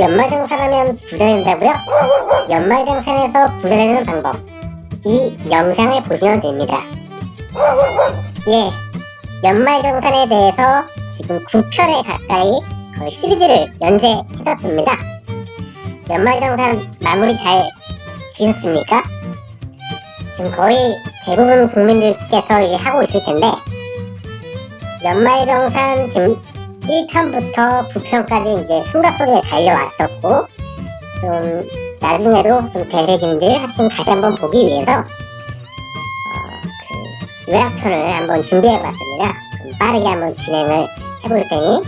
연말정산하면 부자 된다고요? 연말정산에서 부자 되는 방법, 이 영상을 보시면 됩니다. 예, 연말정산에 대해서 지금 9편에 가까이 거의 시리즈를 연재해놨습니다. 연말정산 마무리 잘 지으셨습니까? 지금 거의 대부분 국민들께서 이제 하고 있을 텐데, 연말정산 지금 1편부터 9편까지 이제 숨가쁘게 달려왔었고, 좀 나중에도 좀 대세김질 지금 다시 한번 보기 위해서 요약편을 한번 준비해봤습니다. 좀 빠르게 한번 진행을 해볼 테니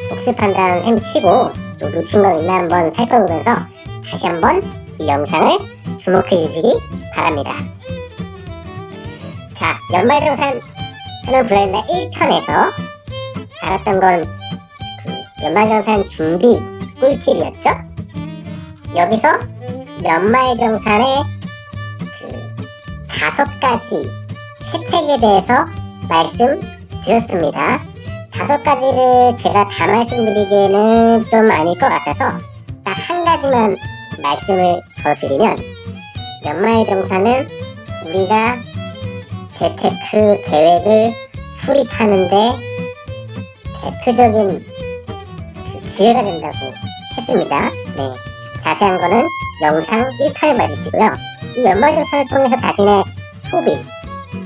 복습한다는 셈 치고 또 놓친 거 있나 한번 살펴보면서 다시 한번 이 영상을 주목해 주시기 바랍니다. 자, 연말정산 하면 부자 된다 1편에서 다뤘던 건 연말정산 준비 꿀팁이었죠. 여기서 연말정산의 5가지 혜택에 대해서 말씀드렸습니다. 5가지를 제가 다 말씀드리기에는 좀 아닐 것 같아서 딱 한 가지만 말씀을 더 드리면, 연말정산은 우리가 재테크 계획을 수립하는데 대표적인 기회가 된다고 했습니다. 네, 자세한 거는 영상 1편을 봐주시고요. 이 연말정산을 통해서 자신의 소비,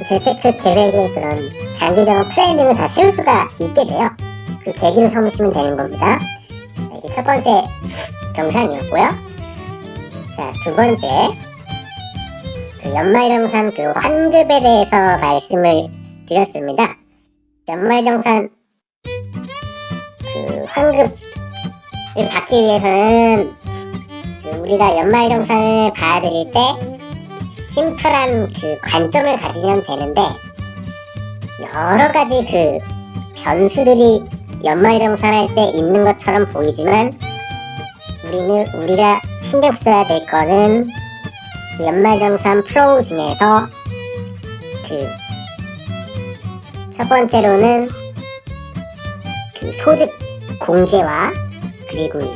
재테크 계획의 그런 장기적인 플랜 등을 다 세울 수가 있게 돼요. 그 계기로 삼으시면 되는 겁니다. 자, 이게 첫 번째 영상이었고요. 자, 두 번째, 연말정산 환급에 대해서 말씀을 드렸습니다. 연말정산 환급을 받기 위해서는 우리가 연말정산을 봐드릴 때 심플한 관점을 가지면 되는데, 여러가지 변수들이 연말정산할 때 있는 것처럼 보이지만, 우리가 신경 써야 될 거는 연말정산 플로우 중에서 첫 번째로는 소득 공제와 그리고 이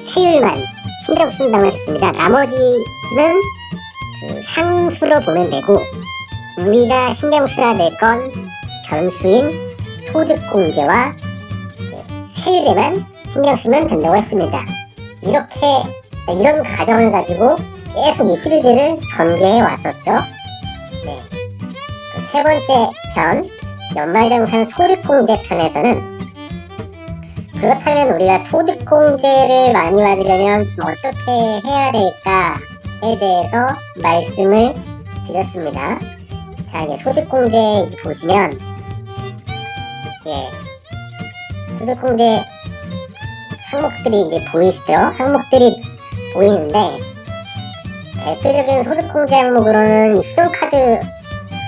세율만 신경 쓴다고 했습니다. 나머지는 상수로 보면 되고, 우리가 신경 써야 될 건 변수인 소득 공제와 세율에만 신경 쓰면 된다고 했습니다. 이런 가정을 가지고 계속 이 시리즈를 전개해 왔었죠. 네. 세 번째 편, 연말정산 소득공제 편에서는, 그렇다면 우리가 소득공제를 많이 받으려면 어떻게 해야 될까에 대해서 말씀을 드렸습니다. 자, 이제 소득공제 보시면, 소득공제 항목들이 이제 보이시죠? 항목들이 보이는데, 대표적인 소득공제 항목으로는 신용카드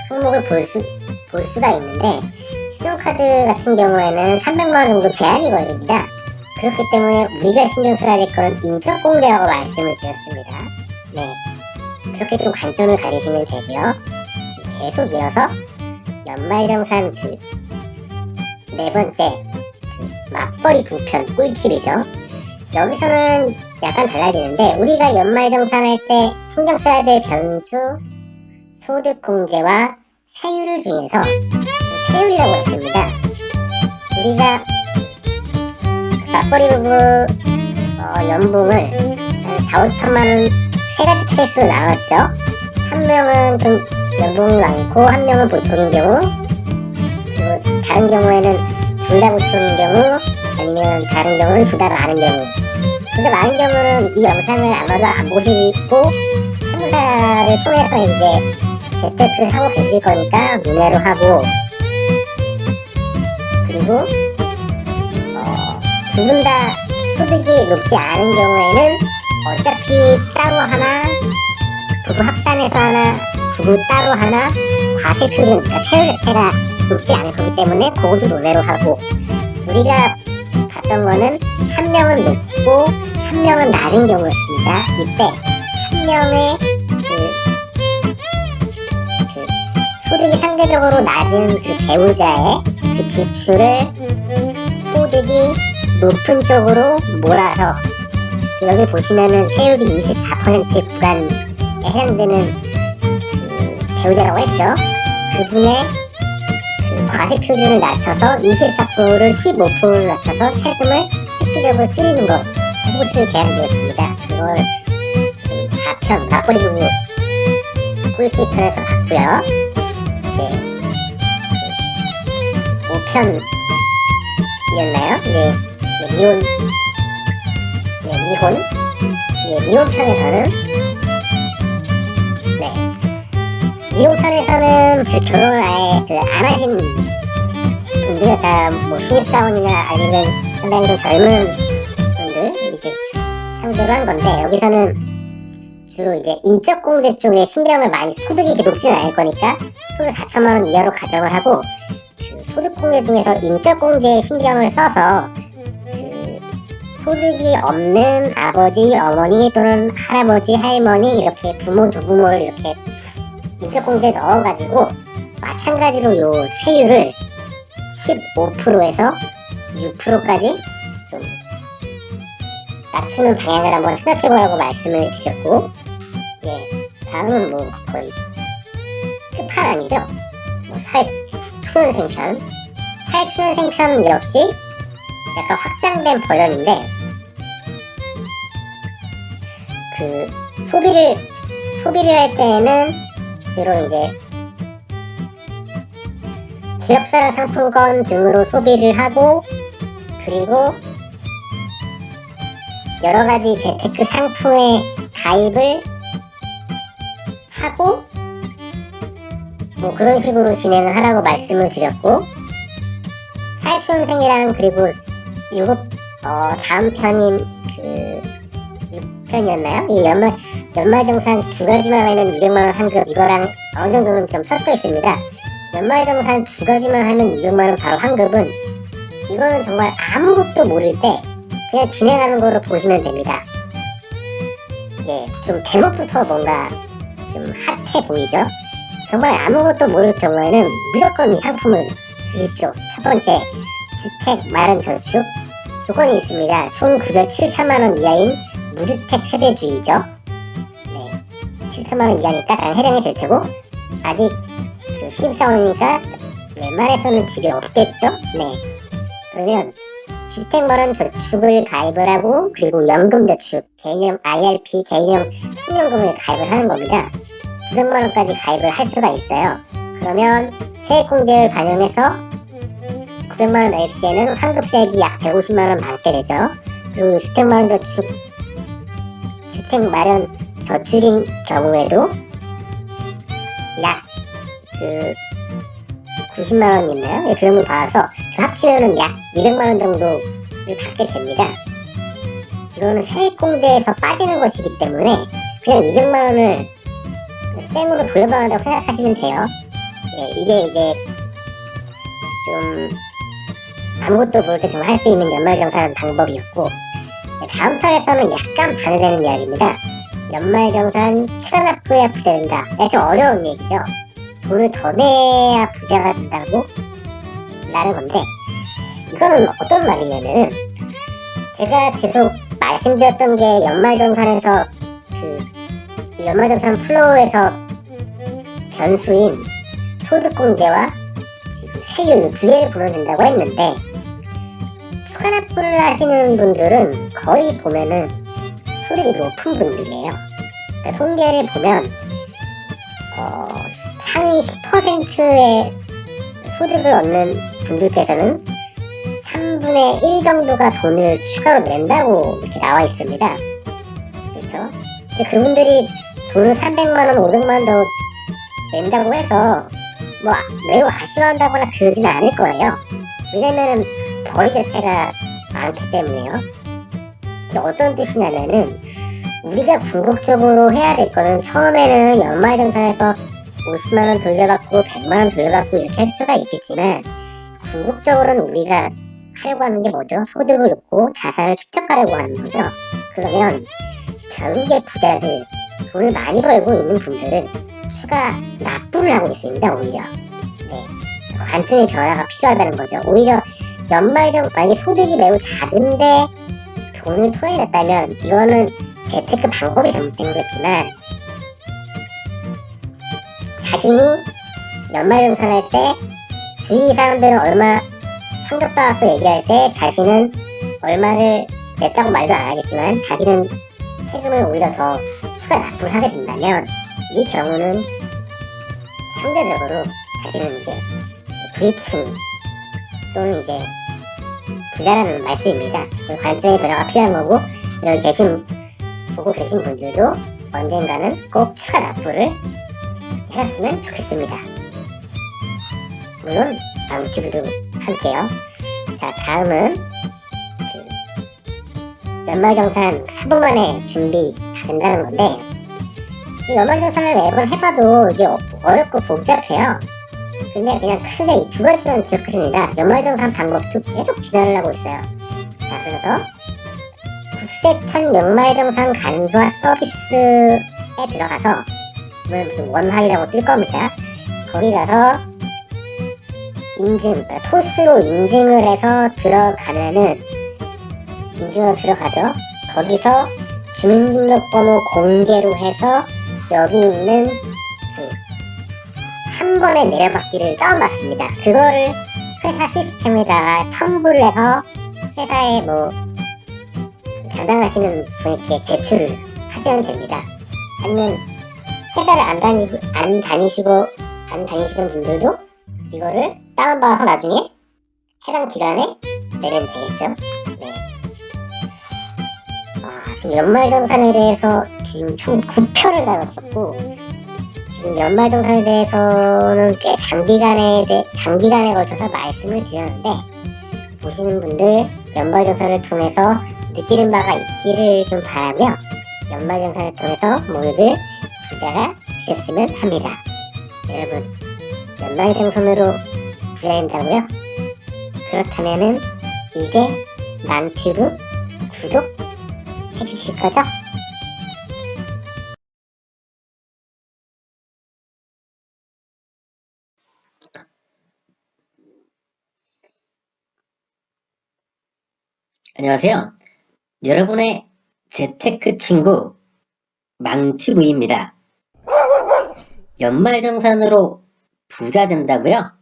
항목을 볼 수가 있는데, 신용카드 같은 경우에는 300만원 정도 제한이 걸립니다. 그렇기 때문에 우리가 신경 써야 될 거는 인적공제라고 말씀을 드렸습니다. 네, 그렇게 좀 관점을 가지시면 되고요. 계속 이어서 연말정산 네 번째 맞벌이 부편 꿀팁이죠. 여기서는 약간 달라지는데, 우리가 연말정산할 때 신경 써야 될 변수 소득공제와 세율 중에서 세율이라고 했습니다. 우리가 맞벌이 부부 연봉을 한 4,5천만원 3가지 케이스로 나눴죠. 한 명은 좀 연봉이 많고 한 명은 보통인 경우, 그리고 다른 경우에는 둘 다 보통인 경우, 아니면 다른 경우는 둘 다 많은 경우. 둘 다 많은 경우는 이 영상을 아마도 안 보시고 세무사를 통해서 이제 재테크를 하고 계실 거니까 문해로 하고, 그리고 두 분 다 소득이 높지 않은 경우에는 어차피 따로 하나, 부부 합산해서 하나, 부부 따로 하나, 과세 표준, 그러니까 세율 자체가 높지 않을 거기 때문에 그것도 논외로 하고, 우리가 봤던 거는 한 명은 높고 한 명은 낮은 경우였습니다. 이때 한 명의 소득이 상대적으로 낮은 배우자의 지출을 소득이 높은 쪽으로 몰아서 여기 보시면은 세율이 24% 구간에 해당되는 그 배우자라고 했죠. 그분의 그 과세 표준을 낮춰서 24%를 15%를 낮춰서 세금을 획기적으로 줄이는 것, 그것을 제안드렸습니다. 그걸 지금 4편 맞벌이 부부 꿀팁편에서 봤고요. 이제 5편이었나요? 미혼, 미혼 편에서는 미혼 편에서는 그 결혼을 아예 안 하신 분들, 약간 뭐 신입사원이나 아직은 상당히 좀 젊은 분들 이제 상대로 한 건데, 여기서는 주로 이제 인적공제 쪽에 신경을 많이, 소득이 이렇게 높지는 않을 거니까 소득 4천만 원 이하로 가정을 하고, 그 소득공제 중에서 인적공제에 신경을 써서 그 소득이 없는 아버지, 어머니 또는 할아버지, 할머니 이렇게 부모, 조부모를 이렇게 인적공제에 넣어가지고 마찬가지로 요 세율을 15%에서 6%까지 좀 낮추는 방향을 한번 생각해보라고 말씀을 드렸고, 다음은 뭐 거의 끝판왕이죠. 뭐 사회초년생 편. 사회초년생 편 역시 약간 확장된 버전인데, 그 소비를 할 때에는 주로 이제 지역사랑 상품권 등으로 소비를 하고, 그리고 여러가지 재테크 상품에 가입을 하고 뭐 그런 식으로 진행을 하라고 말씀을 드렸고, 사회초년생이랑 그리고 다음 편인 그 6편이었나요? 이 연말정산 두 가지만 하면 200만원 환급, 이거랑 어느 정도는 좀 섞여 있습니다. 연말정산 두 가지만 하면 200만원 바로 환급은, 이거는 정말 아무것도 모를 때 그냥 진행하는 거로 보시면 됩니다. 좀 제목부터 뭔가 좀 핫해 보이죠? 정말 아무것도 모를 경우에는 무조건 이 상품을 주십시오. 첫 번째, 주택 마련 저축 조건이 있습니다. 총 급여 7천만원 이하인 무주택 세대주의죠. 7천만원 이하니까 당연히 해당이 될 테고, 아직 그 신입사원이니까 웬만해서는 집이 없겠죠. 그러면 주택마련 저축을 가입을 하고, 그리고 연금저축, 개인형 IRP, 개인형 신용금을 가입을 하는 겁니다. 900만원까지 가입을 할 수가 있어요. 그러면 세액공제를 반영해서 900만원 나입 시에는 환급세액이 약 150만원 받게 되죠. 그리고 주택마련 저축인 경우에도 약 90만원 있나요? 그 정도 받아서 합치면은 약 200만원 정도를 받게 됩니다. 이거는 세액공제에서 빠지는 것이기 때문에 그냥 200만원을 생으로 돌려받는다고 생각하시면 돼요. 이게 이제 좀 아무것도 모를 때 정말 할 수 있는 연말정산 방법이었고, 다음 편에서는 약간 반대되는 이야기입니다. 연말정산 추가 납부해야 부자 된다. 좀 어려운 얘기죠. 돈을 더 내야 부자가 된다고 라는 건데, 이거는 어떤 말이냐면은, 제가 계속 말씀드렸던 게 연말정산에서 연말정산 플로우에서 변수인 소득공제와 지금 세율 두 개를 보면 된다고 했는데, 추가 납부를 하시는 분들은 거의 보면은 소득이 높은 분들이에요. 그러니까 통계를 보면 상위 10%의 소득을 얻는 분들께서는 3분의 1 정도가 돈을 추가로 낸다고 이렇게 나와 있습니다. 그렇죠? 근데 그분들이 돈을 300만원, 500만원 더 낸다고 해서 뭐 매우 아쉬워한다거나 그러지는 않을 거예요. 왜냐면은 벌이 자체가 많기 때문에요. 이게 어떤 뜻이냐면은, 우리가 궁극적으로 해야 될 거는 처음에는 연말정산에서 50만원 돌려받고 100만원 돌려받고 이렇게 할 수가 있겠지만, 궁극적으로는 우리가 하려고 하는 게 뭐죠? 소득을 놓고 자산을 축적하려고 하는 거죠. 그러면 결국에 부자들, 돈을 많이 벌고 있는 분들은 추가 납부를 하고 있습니다. 오히려 관점의 변화가 필요하다는 거죠. 오히려 만약에 소득이 매우 작은데 돈을 토해냈다면 이거는 재테크 방법이 잘못된 거겠지만, 자신이 연말정산할 때 주위 사람들은 얼마 환급받았어 얘기할 때 자신은 얼마를 냈다고 말도 안 하겠지만 자신은 세금을 오히려 더 추가 납부를 하게 된다면, 이 경우는 상대적으로 자신은 이제 부유층 또는 이제 부자라는 말씀입니다. 그 관점의 변화가 필요한 거고, 여기 보고 계신 분들도 언젠가는 꼭 추가 납부를 해놨으면 좋겠습니다. 물론 망치부도 함께요. 자, 다음은 연말정산 3분 만에 준비 다 된다는 건데, 이 연말정산을 매번 해봐도 이게 어렵고 복잡해요. 근데 그냥 크게 이 두 가지만 기억하십니다. 연말정산 방법도 계속 진화를 하고 있어요. 자, 그래서 국세청 연말정산 간소화 서비스에 들어가서, 무슨 원활이라고 뜰 겁니다. 거기 가서 토스로 인증을 해서 들어가면은, 인증으로 들어가죠. 거기서 주민등록번호 공개로 해서 여기 있는 한 번에 내려받기를 다운받습니다. 그거를 회사 시스템에다가 첨부를 해서 회사에 담당하시는 분께 제출을 하시면 됩니다. 아니면 회사를 안 다니시는 분들도 이거를 다운받아서 나중에 해당 기간에 내면 되겠죠. 네. 지금 연말정산에 대해서 지금 총 9편을 다뤘었고, 지금 연말정산에 대해서는 꽤 장기간에 걸쳐서 말씀을 드렸는데, 보시는 분들 연말정산을 통해서 느끼는 바가 있기를 좀 바라며, 연말정산을 통해서 모두들 부자가 되셨으면 합니다. 여러분, 연말정산으로 부자 된다고요? 그렇다면은 이제 망튜브 구독 해주실 거죠? 안녕하세요. 여러분의 재테크 친구 망튜브입니다. 연말정산으로 부자 된다고요?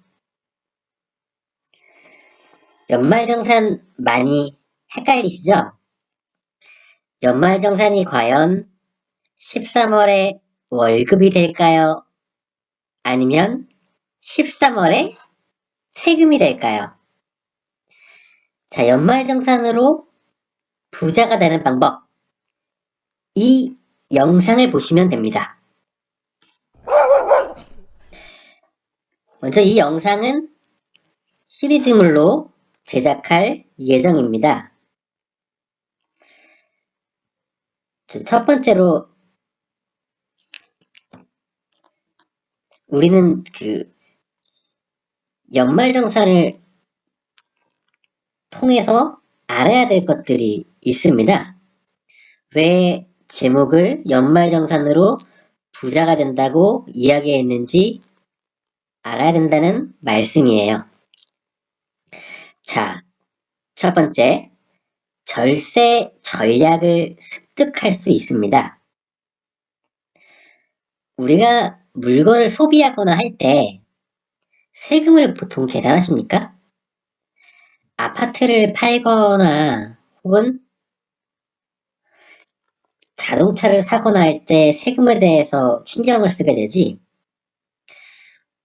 연말정산 많이 헷갈리시죠? 연말정산이 과연 13월에 월급이 될까요? 아니면 13월에 세금이 될까요? 자, 연말정산으로 부자가 되는 방법, 이 영상을 보시면 됩니다. 먼저 이 영상은 시리즈물로 제작할 예정입니다. 첫 번째로, 우리는 연말정산을 통해서 알아야 될 것들이 있습니다. 왜 제목을 연말정산으로 부자가 된다고 이야기했는지 알아야 된다는 말씀이에요. 자, 첫 번째, 절세 전략을 습득할 수 있습니다. 우리가 물건을 소비하거나 할 때 세금을 보통 계산하십니까? 아파트를 팔거나 혹은 자동차를 사거나 할 때 세금에 대해서 신경을 쓰게 되지,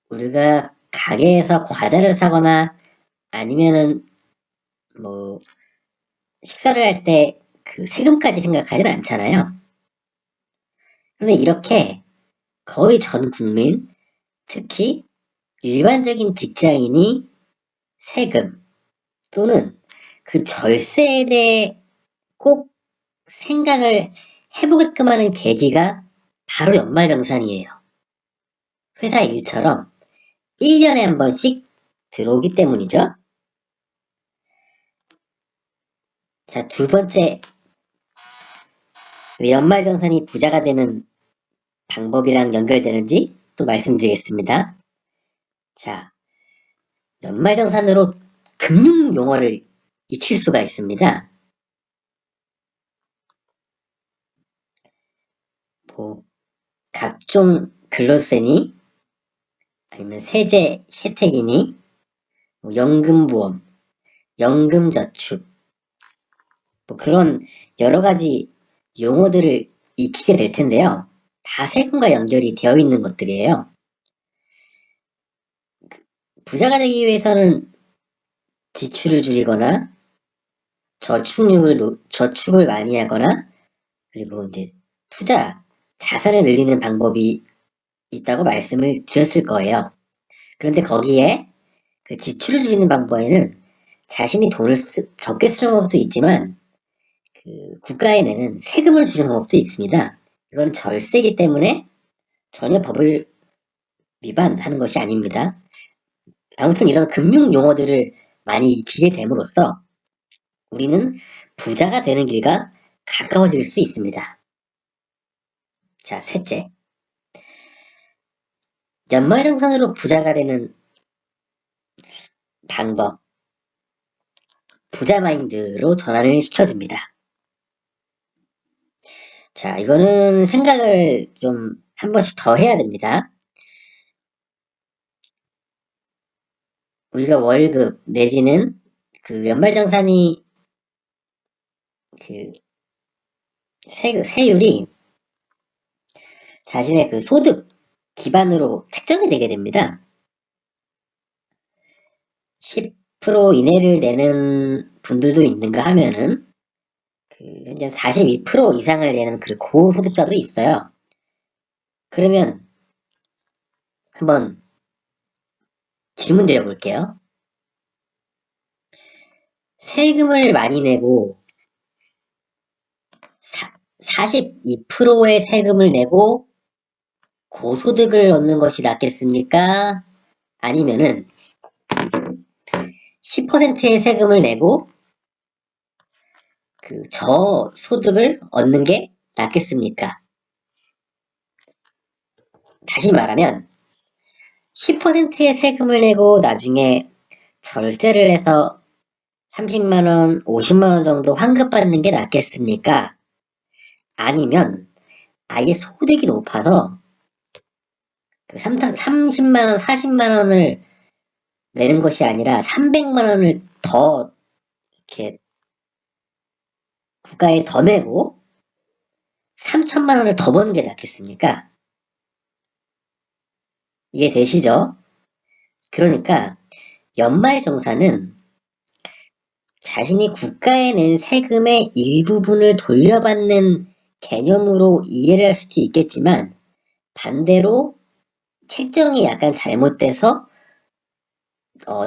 우리가 가게에서 과자를 사거나 아니면은 식사를 할 때 그 세금까지 생각하지는 않잖아요. 그런데 이렇게 거의 전 국민, 특히 일반적인 직장인이 세금 또는 그 절세에 대해 꼭 생각을 해보게끔 하는 계기가 바로 연말정산이에요. 회사 일처럼 1년에 한 번씩 들어오기 때문이죠. 자, 두 번째, 왜 연말정산이 부자가 되는 방법이랑 연결되는지 또 말씀드리겠습니다. 자, 연말정산으로 금융용어를 익힐 수가 있습니다. 뭐 각종 근로세니 아니면 세제 혜택이니 뭐 연금보험, 연금저축 뭐 그런 여러 가지 용어들을 익히게 될 텐데요. 다 세금과 연결이 되어 있는 것들이에요. 부자가 되기 위해서는 지출을 줄이거나 저축을 많이 하거나 그리고 이제 투자, 자산을 늘리는 방법이 있다고 말씀을 드렸을 거예요. 그런데 거기에 그 지출을 줄이는 방법에는 자신이 돈을 적게 쓰는 방법도 있지만 그 국가에 내는 세금을 줄이는 방법도 있습니다. 이건 절세이기 때문에 전혀 법을 위반하는 것이 아닙니다. 아무튼 이런 금융 용어들을 많이 익히게 됨으로써 우리는 부자가 되는 길과 가까워질 수 있습니다. 자, 셋째. 연말정산으로 부자가 되는 방법. 부자 마인드로 전환을 시켜줍니다. 자, 이거는 생각을 좀 한 번씩 더 해야 됩니다. 우리가 월급 내지는 그 연말정산이 그 세율이 자신의 그 소득 기반으로 책정이 되게 됩니다. 10% 이내를 내는 분들도 있는가 하면은 그 현재 42% 이상을 내는 그 고소득자도 있어요. 그러면 한번 질문 드려볼게요. 세금을 많이 내고 42%의 세금을 내고 고소득을 얻는 것이 낫겠습니까? 아니면은 10%의 세금을 내고 그 저소득을 얻는 게 낫겠습니까? 다시 말하면 10%의 세금을 내고 나중에 절세를 해서 30만원, 50만원 정도 환급받는 게 낫겠습니까? 아니면 아예 소득이 높아서 30만원, 40만원을 내는 것이 아니라 300만원을 더 이렇게 국가에 더 내고 3천만원을 더 버는 게 낫겠습니까? 이해되시죠? 그러니까 연말정산은 자신이 국가에 낸 세금의 일부분을 돌려받는 개념으로 이해를 할 수도 있겠지만 반대로 책정이 약간 잘못돼서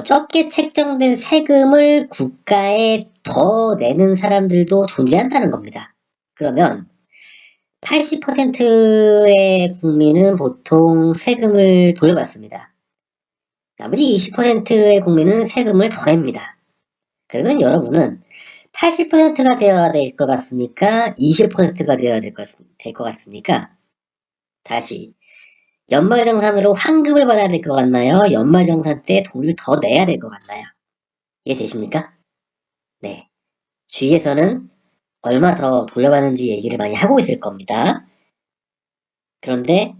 적게 책정된 세금을 국가에 더 내는 사람들도 존재한다는 겁니다. 그러면 80%의 국민은 보통 세금을 돌려받습니다. 나머지 20%의 국민은 세금을 더 냅니다. 그러면 여러분은 80%가 되어야 될 것 같습니까? 20%가 되어야 될 것 같습니까? 다시 연말정산으로 환급을 받아야 될 것 같나요? 연말정산 때 돈을 더 내야 될 것 같나요? 이해되십니까? 네. 주위에서는 얼마 더 돌려받는지 얘기를 많이 하고 있을 겁니다. 그런데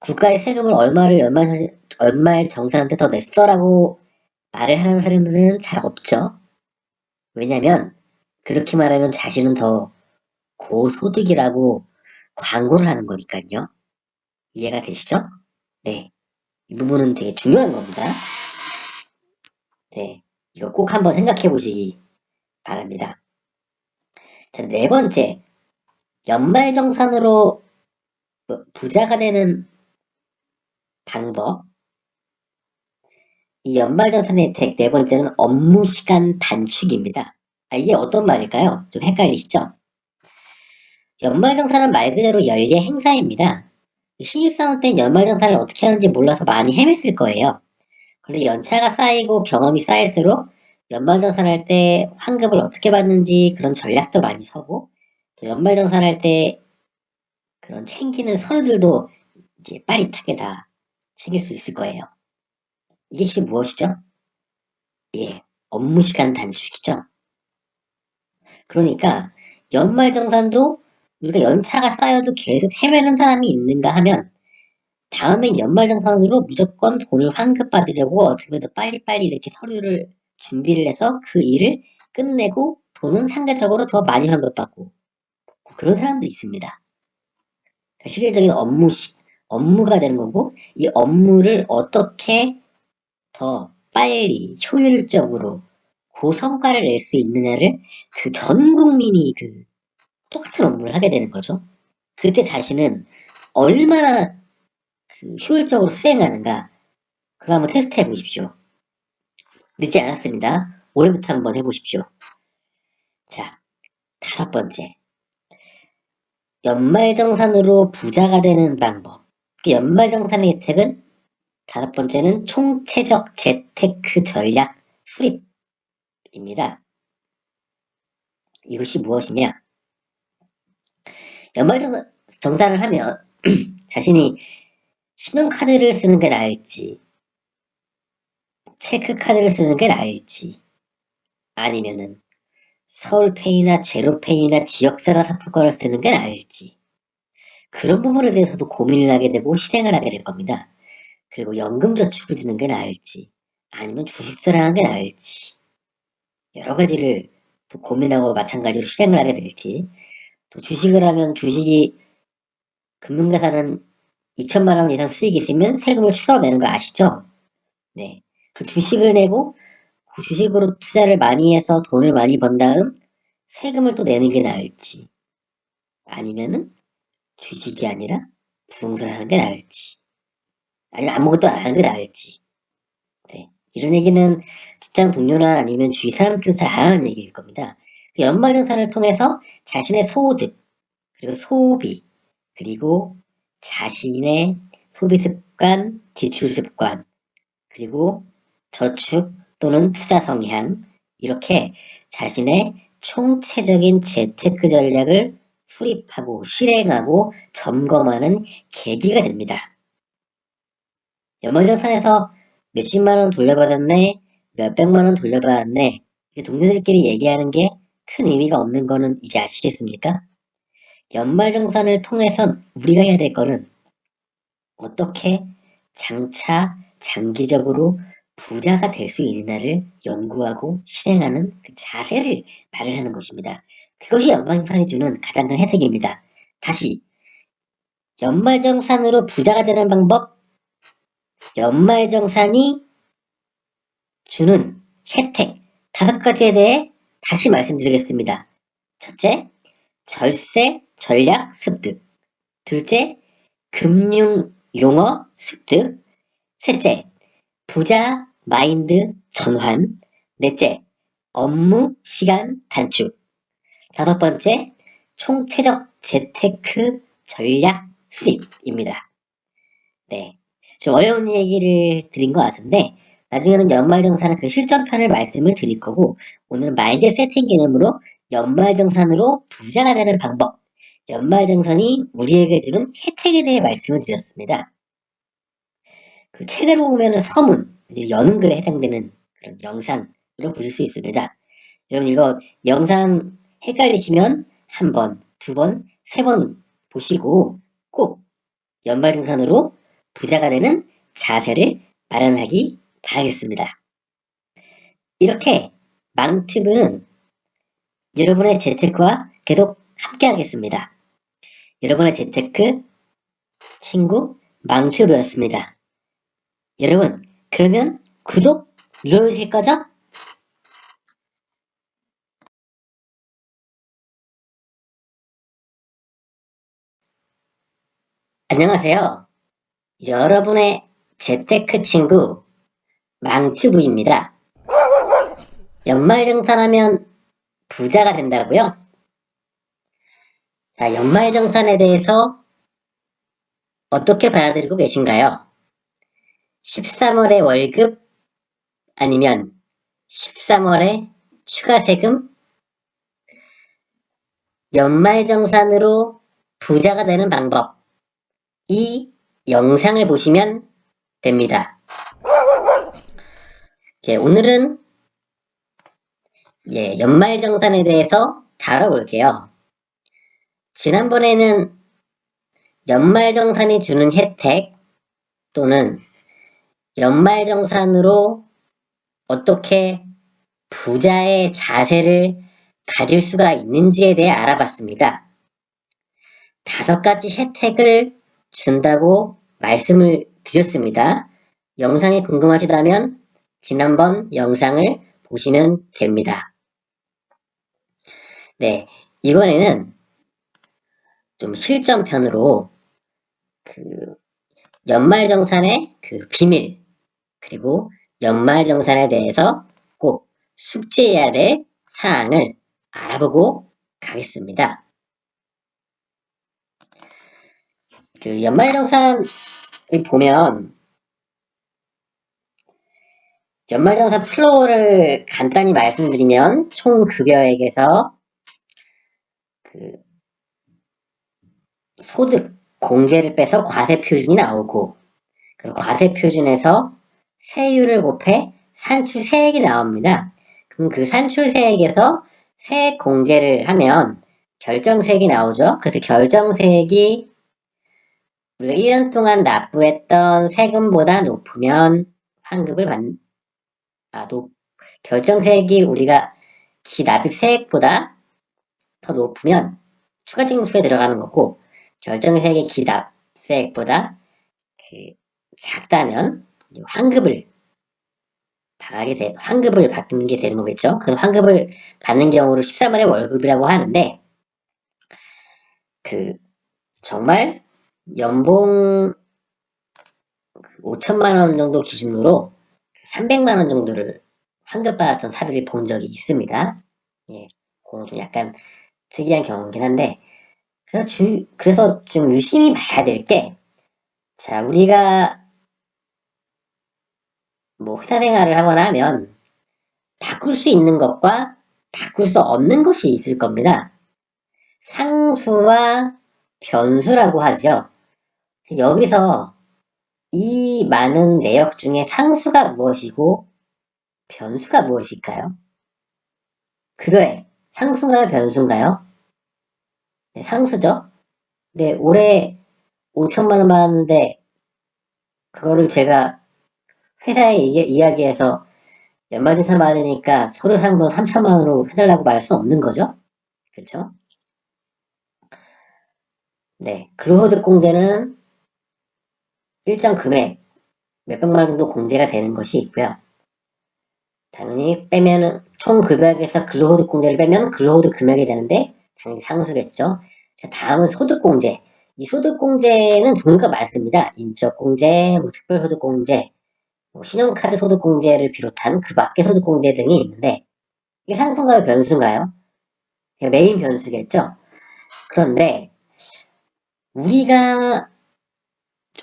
국가의 세금을 얼마를 연말정산 때 더 냈어라고 말을 하는 사람들은 잘 없죠. 왜냐면 그렇게 말하면 자신은 더 고소득이라고 광고를 하는 거니까요. 이해가 되시죠? 네. 이 부분은 되게 중요한 겁니다. 네. 이거 꼭 한번 생각해 보시기 바랍니다. 자, 네 번째. 연말정산으로 부자가 되는 방법. 이 연말정산 혜택 네 번째는 업무시간 단축입니다. 이게 어떤 말일까요? 좀 헷갈리시죠? 연말정산은 말 그대로 연례 행사입니다. 신입사원 때 연말정산을 어떻게 하는지 몰라서 많이 헤맸을 거예요. 그런데 연차가 쌓이고 경험이 쌓일수록 연말정산할 때 환급을 어떻게 받는지 그런 전략도 많이 서고 또 연말정산할 때 그런 챙기는 서류들도 이제 빠릿하게 다 챙길 수 있을 거예요. 이게 지금 무엇이죠? 예, 업무시간 단축이죠. 그러니까 연말정산도 우리가 연차가 쌓여도 계속 헤매는 사람이 있는가 하면 다음엔 연말정산으로 무조건 돈을 환급받으려고 어떻게 더 빨리빨리 이렇게 서류를 준비를 해서 그 일을 끝내고 돈은 상대적으로 더 많이 환급받고 그런 사람도 있습니다. 그러니까 실질적인 업무가 되는 거고 이 업무를 어떻게 더 빨리 효율적으로 고성과를 낼 수 있느냐를 그 전 국민이 그 똑같은 업무를 하게 되는 거죠. 그때 자신은 얼마나 그 효율적으로 수행하는가 그걸 한번 테스트 해보십시오. 늦지 않았습니다. 올해부터 한번 해보십시오. 자, 5번째. 연말정산으로 부자가 되는 방법. 그 연말정산의 혜택은 5번째는 총체적 재테크 전략 수립입니다. 이것이 무엇이냐? 연말정산을 하면 자신이 신용카드를 쓰는 게 나을지 체크카드를 쓰는 게 나을지 아니면은 서울페이나 제로페이나 지역사랑 상품권을 쓰는 게 나을지 그런 부분에 대해서도 고민을 하게 되고 실행을 하게 될 겁니다. 그리고 연금저축을 드는 게 나을지 아니면 주식사를 하는 게 나을지 여러 가지를 또 고민하고 마찬가지로 실행을 하게 될지 또 주식을 하면 주식이 금융자산은 2천만 원 이상 수익이 있으면 세금을 추가로 내는 거 아시죠? 네. 그 주식을 내고 그 주식으로 투자를 많이 해서 돈을 많이 번 다음 세금을 또 내는 게 나을지 아니면은 주식이 아니라 부동산을 하는 게 나을지 아니면 아무것도 안 하는 게 나을지 네. 이런 얘기는 직장 동료나 아니면 주위 사람들은 잘 안 하는 얘기일 겁니다. 그 연말정산을 통해서 자신의 소득 그리고 소비 그리고 자신의 소비 습관, 지출 습관 그리고 저축 또는 투자 성향 이렇게 자신의 총체적인 재테크 전략을 수립하고 실행하고 점검하는 계기가 됩니다. 연말정산에서 몇십만 원 돌려받았네, 몇백만 원 돌려받았네 동료들끼리 얘기하는 게 큰 의미가 없는 거는 이제 아시겠습니까? 연말정산을 통해선 우리가 해야 될 거는 어떻게 장차 장기적으로 부자가 될 수 있느냐를 연구하고 실행하는 그 자세를 마련하는 것입니다. 그것이 연말정산이 주는 가장 큰 혜택입니다. 다시 연말정산으로 부자가 되는 방법 연말정산이 주는 혜택 5가지에 대해 다시 말씀드리겠습니다. 첫째, 절세 전략 습득 둘째, 금융 용어 습득 셋째, 부자 마인드 전환 넷째, 업무 시간 단축 5번째, 총체적 재테크 전략 수립입니다. 네, 좀 어려운 얘기를 드린 것 같은데 나중에는 연말정산은 그 실전편을 말씀을 드릴 거고 오늘은 마인드 세팅 개념으로 연말정산으로 부자가 되는 방법 연말정산이 우리에게 주는 혜택에 대해 말씀을 드렸습니다. 그 책으로 보면은 서문, 이제 여는 글에 해당되는 그런 영상으로 보실 수 있습니다. 여러분 이거 영상 헷갈리시면 한 번, 두 번, 세 번 보시고 꼭 연말정산으로 부자가 되는 자세를 마련하기 바라겠습니다. 이렇게 망튜브는 여러분의 재테크와 계속 함께 하겠습니다. 여러분의 재테크 친구 망튜브였습니다. 여러분 그러면 구독 눌러주실 거죠? 안녕하세요. 여러분의 재테크 친구 망튜브입니다. 연말정산하면 부자가 된다고요? 자, 연말정산에 대해서 어떻게 받아들이고 계신가요? 13월에 월급 아니면 13월에 추가 세금? 연말정산으로 부자가 되는 방법. 이 영상을 보시면 됩니다. 오늘은 연말정산에 대해서 다뤄볼게요. 지난번에는 연말정산이 주는 혜택 또는 연말정산으로 어떻게 부자의 자세를 가질 수가 있는지에 대해 알아봤습니다. 5가지 혜택을 준다고 말씀을 드렸습니다. 영상이 궁금하시다면 지난번 영상을 보시면 됩니다. 네, 이번에는 좀 실전편으로 연말정산의 비밀, 그리고 연말정산에 대해서 꼭 숙지해야 될 사항을 알아보고 가겠습니다. 연말정산을 보면 연말정산 플로우를 간단히 말씀드리면 총 급여액에서 소득 공제를 빼서 과세표준이 나오고 그 과세표준에서 세율을 곱해 산출세액이 나옵니다. 그럼 그 산출세액에서 세액 공제를 하면 결정세액이 나오죠. 그래서 결정세액이 우리가 1년 동안 납부했던 세금보다 높으면 환급을 결정세액이 우리가 기납입세액보다 더 높으면 추가징수에 들어가는 거고, 결정세액의 기납세액보다 작다면 환급을 받는 게 되는 거겠죠. 그 환급을 받는 경우를 13월의 월급이라고 하는데, 정말 연봉 5천만 원 정도 기준으로 300만 원 정도를 환급받았던 사례를 본 적이 있습니다. 예, 그건 좀 약간 특이한 경우긴 한데, 그래서 좀 유심히 봐야 될 게, 자, 우리가 회사 생활을 하거나 하면 바꿀 수 있는 것과 바꿀 수 없는 것이 있을 겁니다. 상수와 변수라고 하죠. 여기서 이 많은 내역 중에 상수가 무엇이고 변수가 무엇일까요? 그거에 상수인가요? 변수인가요? 네, 상수죠. 네, 올해 5천만 원 받았는데 그거를 제가 회사에 이야기해서 연말정산 받으니까 서류상으로 3천만 원으로 해달라고 말할 수는 없는 거죠. 그렇죠? 네, 근로소득 공제는 일정 금액 몇백만 원 정도 공제가 되는 것이 있고요. 당연히 빼면은 총 급여액에서 근로소득 공제를 빼면 근로소득 금액이 되는데 당연히 상수겠죠. 자, 다음은 소득공제. 이 소득공제는 종류가 많습니다. 인적공제, 특별소득공제, 신용카드 소득공제를 비롯한 그 밖의 소득공제 등이 있는데, 이게 상수인가요? 변수인가요? 메인 변수겠죠. 그런데 우리가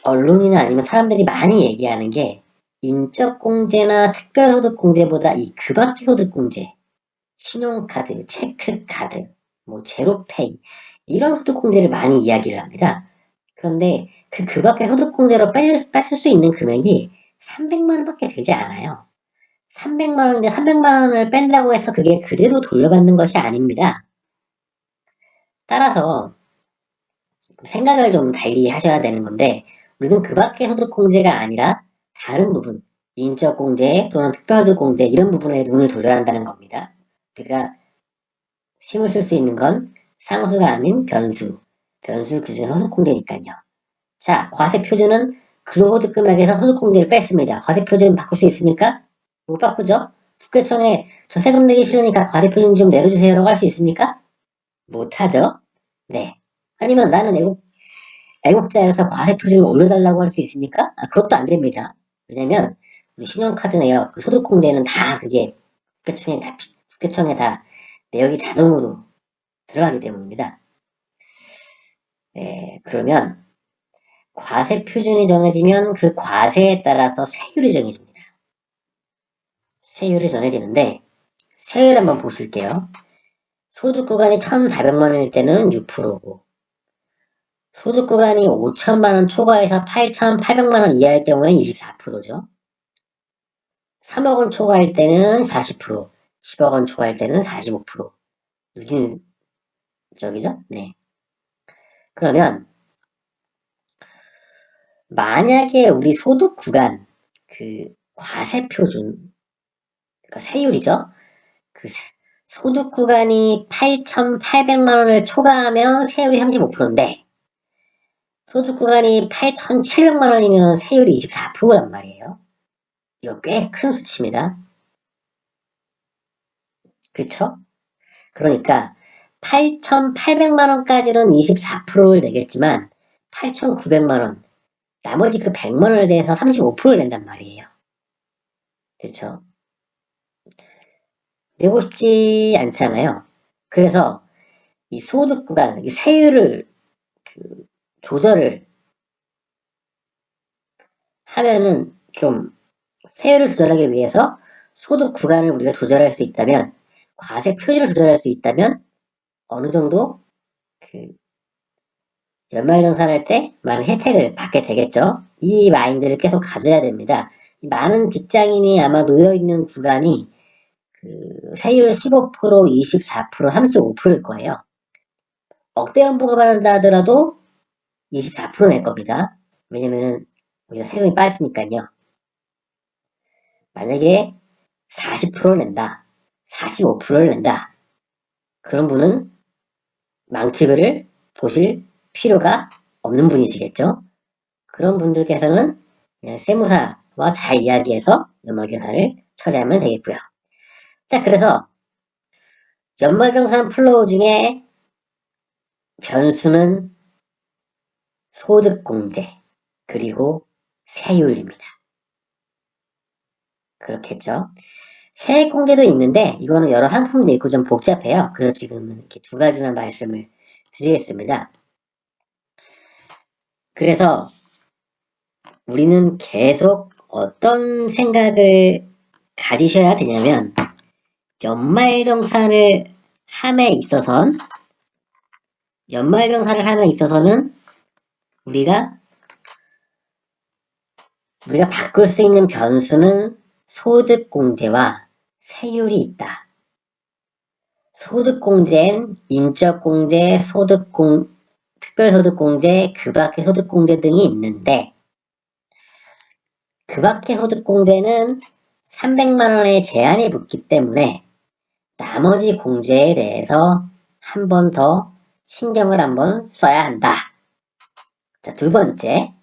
언론이나 아니면 사람들이 많이 얘기하는 게 인적공제나 특별소득공제보다 이 그 밖의 소득공제, 신용카드, 체크카드, 제로페이 이런 소득공제를 많이 이야기를 합니다. 그런데 그 밖의 소득공제로 빠질 수 있는 금액이 300만 원밖에 되지 않아요. 300만 원인데 300만 원을 뺀다고 해서 그게 그대로 돌려받는 것이 아닙니다. 따라서 생각을 좀 달리 하셔야 되는 건데, 우리는 그 밖의 소득공제가 아니라 다른 부분, 인적공제 또는 특별소득공제 이런 부분에 눈을 돌려야 한다는 겁니다. 우리가 힘을 쓸 수 있는 건 상수가 아닌 변수 기준의 소득공제니까요. 자, 과세표준은 근로소득 금액에서 소득공제를 뺐습니다. 과세표준 바꿀 수 있습니까? 못 바꾸죠? 국세청에 저 세금 내기 싫으니까 과세표준 좀 내려주세요라고 할 수 있습니까? 못하죠? 네. 아니면 나는 애국자여서 과세표준을 올려달라고 할 수 있습니까? 그것도 안 됩니다. 왜냐면 우리 신용카드 내역, 소득공제는 다 그게 국세청에 다 내역이 자동으로 들어가기 때문입니다. 네, 그러면 과세표준이 정해지면 그 과세에 따라서 세율이 정해집니다. 세율이 정해지는데 세율 한번 보실게요. 소득 구간이 1,400만 원일 때는 6%고 소득 구간이 5천만 원 초과해서 8,800만 원 이하일 경우에는 24%죠. 3억 원 초과할 때는 40%, 10억 원 초과할 때는 45%. 누진적이죠? 네. 그러면 만약에 우리 소득 구간 그 과세 표준, 그러니까 세율이죠. 그 소득 구간이 8,800만 원을 초과하면 세율이 35%인데 소득 구간이 8,700만 원이면 세율이 24%란 말이에요. 이거 꽤 큰 수치입니다. 그쵸? 그러니까 8,800만 원까지는 24%를 내겠지만 8,900만 원, 나머지 그 100만 원에 대해서 35%를 낸단 말이에요. 그쵸? 내고 싶지 않잖아요. 그래서 이 소득 구간, 이 세율을 조절을 하면은 좀 세율을 조절하기 위해서 소득 구간을 우리가 조절할 수 있다면, 과세 표준을 조절할 수 있다면 어느 정도 그 연말정산할 때 많은 혜택을 받게 되겠죠. 이 마인드를 계속 가져야 됩니다. 많은 직장인이 아마 놓여있는 구간이 그 세율 15%, 24%, 35%일 거예요. 억대 연봉을 받는다 하더라도 24%낼 겁니다. 왜냐면은 우리가 세금이 빠지니까요. 만약에 40%를 낸다, 45%를 낸다, 그런 분은 망치를 보실 필요가 없는 분이시겠죠. 그런 분들께서는 그냥 세무사와 잘 이야기해서 연말정산을 처리하면 되겠고요. 자, 그래서 연말정산 플로우 중에 변수는 소득공제 그리고 세율입니다. 그렇겠죠. 세액공제도 있는데 이거는 여러 상품도 있고 좀 복잡해요. 그래서 지금은 이렇게 두 가지만 말씀을 드리겠습니다. 그래서 우리는 계속 어떤 생각을 가지셔야 되냐면 연말정산을 함에 있어서는 우리가 바꿀 수 있는 변수는 소득공제와 세율이 있다. 소득공제엔 인적공제, 특별소득공제, 그 밖의 소득공제 등이 있는데 그 밖의 소득공제는 300만 원의 제한이 붙기 때문에 나머지 공제에 대해서 한 번 더 신경을 한번 써야 한다. 자, 두 번째,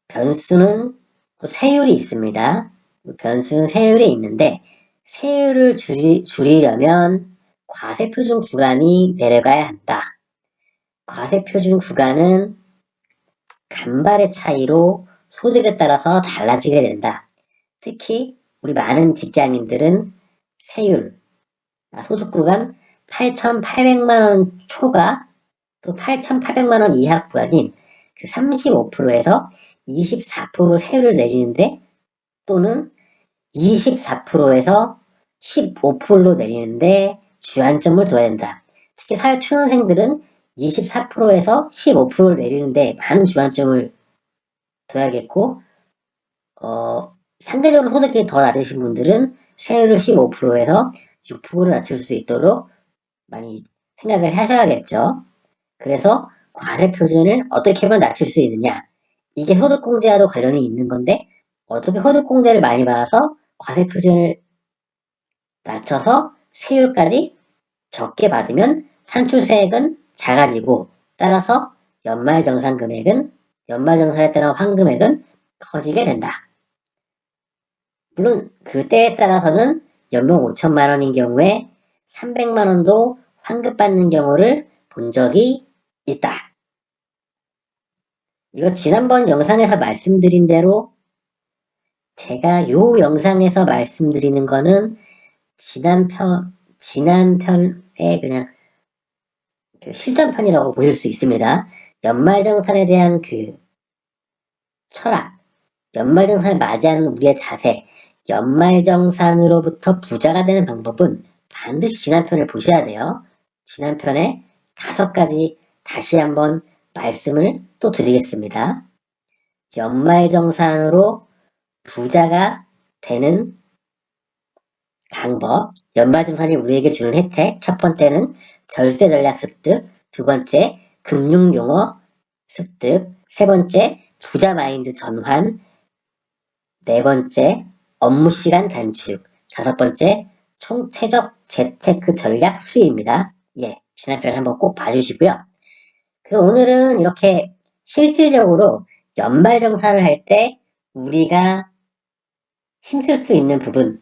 변수는 세율이 있습니다. 변수는 세율이 있는데 세율을 줄이려면 과세표준 구간이 내려가야 한다. 과세표준 구간은 간발의 차이로 소득에 따라서 달라지게 된다. 특히 우리 많은 직장인들은 세율, 소득 구간 8,800만 원 초과 또 8,800만 원 이하 구간인 그 35%에서 24% 세율을 내리는데 또는 24%에서 15%로 내리는데 주안점을 둬야 된다. 특히 사회초년생들은 24%에서 15%를 내리는데 많은 주안점을 둬야겠고 상대적으로 소득이 더 낮으신 분들은 세율을 15%에서 6%로 낮출 수 있도록 많이 생각을 하셔야겠죠. 그래서 과세 표준을 어떻게 하면 낮출 수 있느냐. 이게 소득공제와도 관련이 있는 건데 어떻게 소득공제를 많이 받아서 과세 표준을 낮춰서 세율까지 적게 받으면 산출세액은 작아지고 따라서 연말정산 금액은 연말정산에 따른 환금액은 커지게 된다. 물론 그때에 따라서는 연봉 5천만 원인 경우에 300만 원도 환급받는 경우를 본 적이 있다. 이거 지난번 영상에서 말씀드린 대로 제가 요 영상에서 말씀드리는 거는 지난 편의 그냥 그 실전편이라고 보실 수 있습니다. 연말정산에 대한 그 철학, 연말정산을 맞이하는 우리의 자세, 연말정산으로부터 부자가 되는 방법은 반드시 지난편을 보셔야 돼요. 지난편에 5가지 다시 한번 말씀을 또 드리겠습니다. 연말정산으로 부자가 되는 방법, 연말정산이 우리에게 주는 혜택, 첫 번째는 절세 전략 습득, 두 번째, 금융용어 습득. 세 번째, 부자 마인드 전환. 네 번째, 업무 시간 단축. 다섯 번째, 총체적 재테크 전략 수립입니다. 예, 지난 편 한번 꼭 봐주시고요. 그래서 오늘은 이렇게 실질적으로 연말정산을 할 때 우리가 힘쓸 수 있는 부분,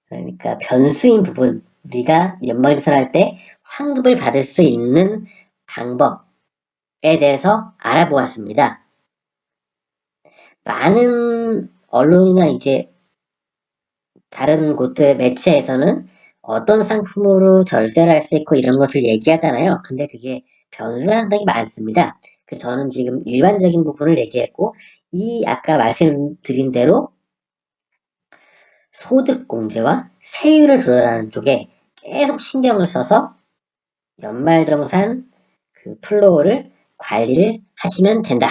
그러니까 변수인 부분, 우리가 연말정산을 할 때 환급을 받을 수 있는 방법에 대해서 알아보았습니다. 많은 언론이나 이제 다른 곳들의 매체에서는 어떤 상품으로 절세를 할 수 있고 이런 것을 얘기하잖아요. 근데 그게 변수가 상당히 많습니다. 저는 지금 일반적인 부분을 얘기했고, 이 아까 말씀드린 대로 소득공제와 세율을 조절하는 쪽에 계속 신경을 써서 연말정산 그 플로우를 관리를 하시면 된다.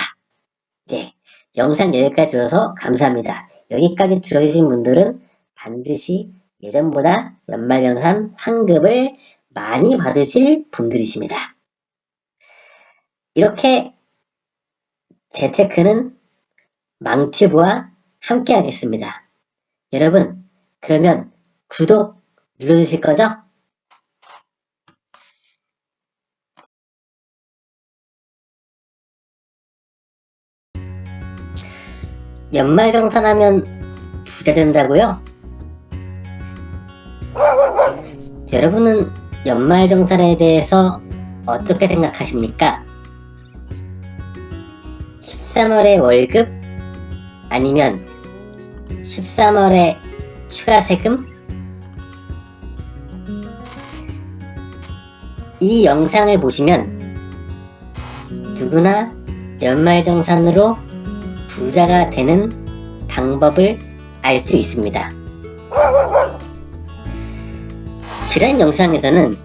네, 영상 여기까지 들어서 감사합니다. 여기까지 들어주신 분들은 반드시 예전보다 연말정산 환급을 많이 받으실 분들이십니다. 이렇게 재테크는 망튜브와 함께 하겠습니다. 여러분, 그러면 구독 눌러주실 거죠? 연말정산하면 부자 된다고요? 여러분은 연말정산에 대해서 어떻게 생각하십니까? 13월에 월급? 아니면 13월에 추가 세금? 이 영상을 보시면 누구나 연말정산으로 부자가 되는 방법을 알 수 있습니다. 지난 영상에서는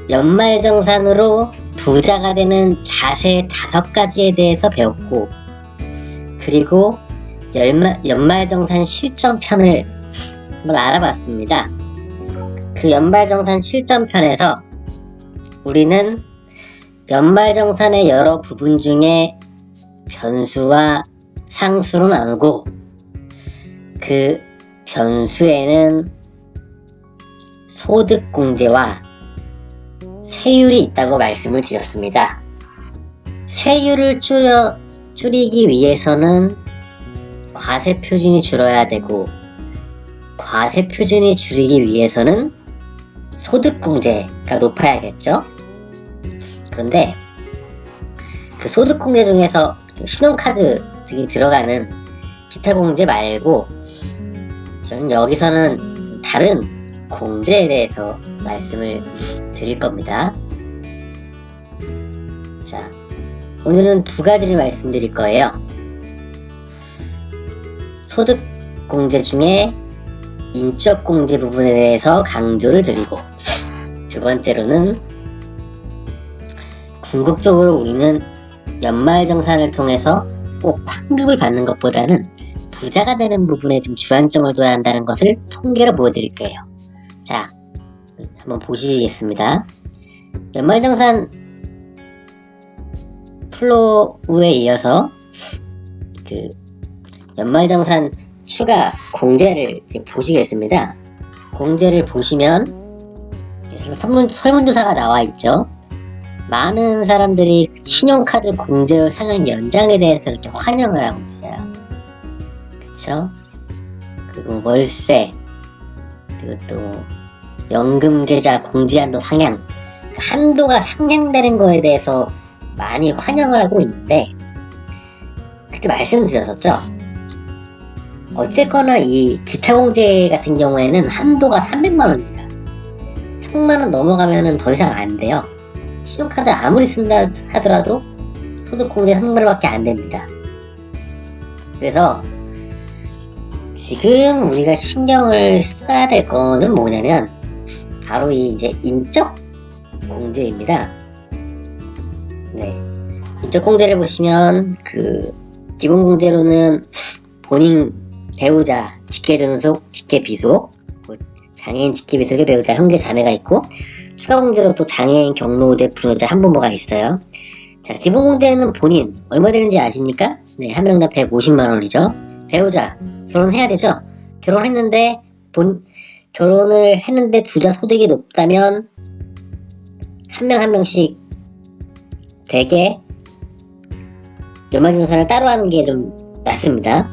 연말정산으로 부자가 되는 자세 5가지에 대해서 배웠고, 그리고 연말정산 실전편을 한번 알아봤습니다. 그 연말정산 실전편에서 우리는 연말정산의 여러 부분 중에 변수와 상수로 나누고, 그 변수에는 소득공제와 세율이 있다고 말씀을 드렸습니다. 세율을 줄이기 위해서는 과세표준이 줄어야 되고, 과세표준이 줄이기 위해서는 소득공제가 높아야겠죠? 그런데 그 소득공제 중에서 신용카드 등이 들어가는 기타 공제 말고, 저는 여기서는 다른 공제에 대해서 말씀을 드릴 겁니다. 자, 오늘은 2가지를 말씀드릴 거예요. 소득공제 중에 인적공제 부분에 대해서 강조를 드리고, 두 번째로는 궁극적으로 우리는 연말정산을 통해서 꼭 환급을 받는 것보다는 부자가 되는 부분에 좀 주안점을 둬야 한다는 것을 통계로 보여드릴게요. 자, 한번 보시겠습니다. 연말정산 플로우에 이어서 그 연말정산 추가 공제를 지금 보시겠습니다. 공제를 보시면 설문조사가 나와 있죠. 많은 사람들이 신용카드 공제 상한 연장에 대해서 이렇게 환영을 하고 있어요. 그쵸? 그리고 월세, 그리고 또 연금계좌 공제한도 상향, 한도가 상향되는 거에 대해서 많이 환영을 하고 있는데, 그때 말씀드렸었죠. 어쨌거나 이 기타공제 같은 경우에는 한도가 300만원입니다. 300만원 넘어가면은 더 이상 안 돼요. 신용카드 아무리 쓴다 하더라도 소득공제 300만원밖에 안 됩니다. 그래서 지금 우리가 신경을 써야 될 거는 뭐냐면 바로 이 이제 인적 공제입니다. 네, 인적 공제를 보시면 그 기본 공제로는 본인 배우자 직계 존속, 직계 비속, 장애인 직계 비속의 배우자, 형제 자매가 있고, 추가 공제로 또 장애인, 경로우대, 불효자, 한부모가 있어요. 자, 기본 공제는 본인 얼마 되는지 아십니까? 네, 한 명당 150만원이죠. 배우자 결혼해야 되죠. 결혼을 했는데 둘 다 소득이 높다면 한 명 한 명씩 대개 연말정산을 따로 하는 게 좀 낫습니다.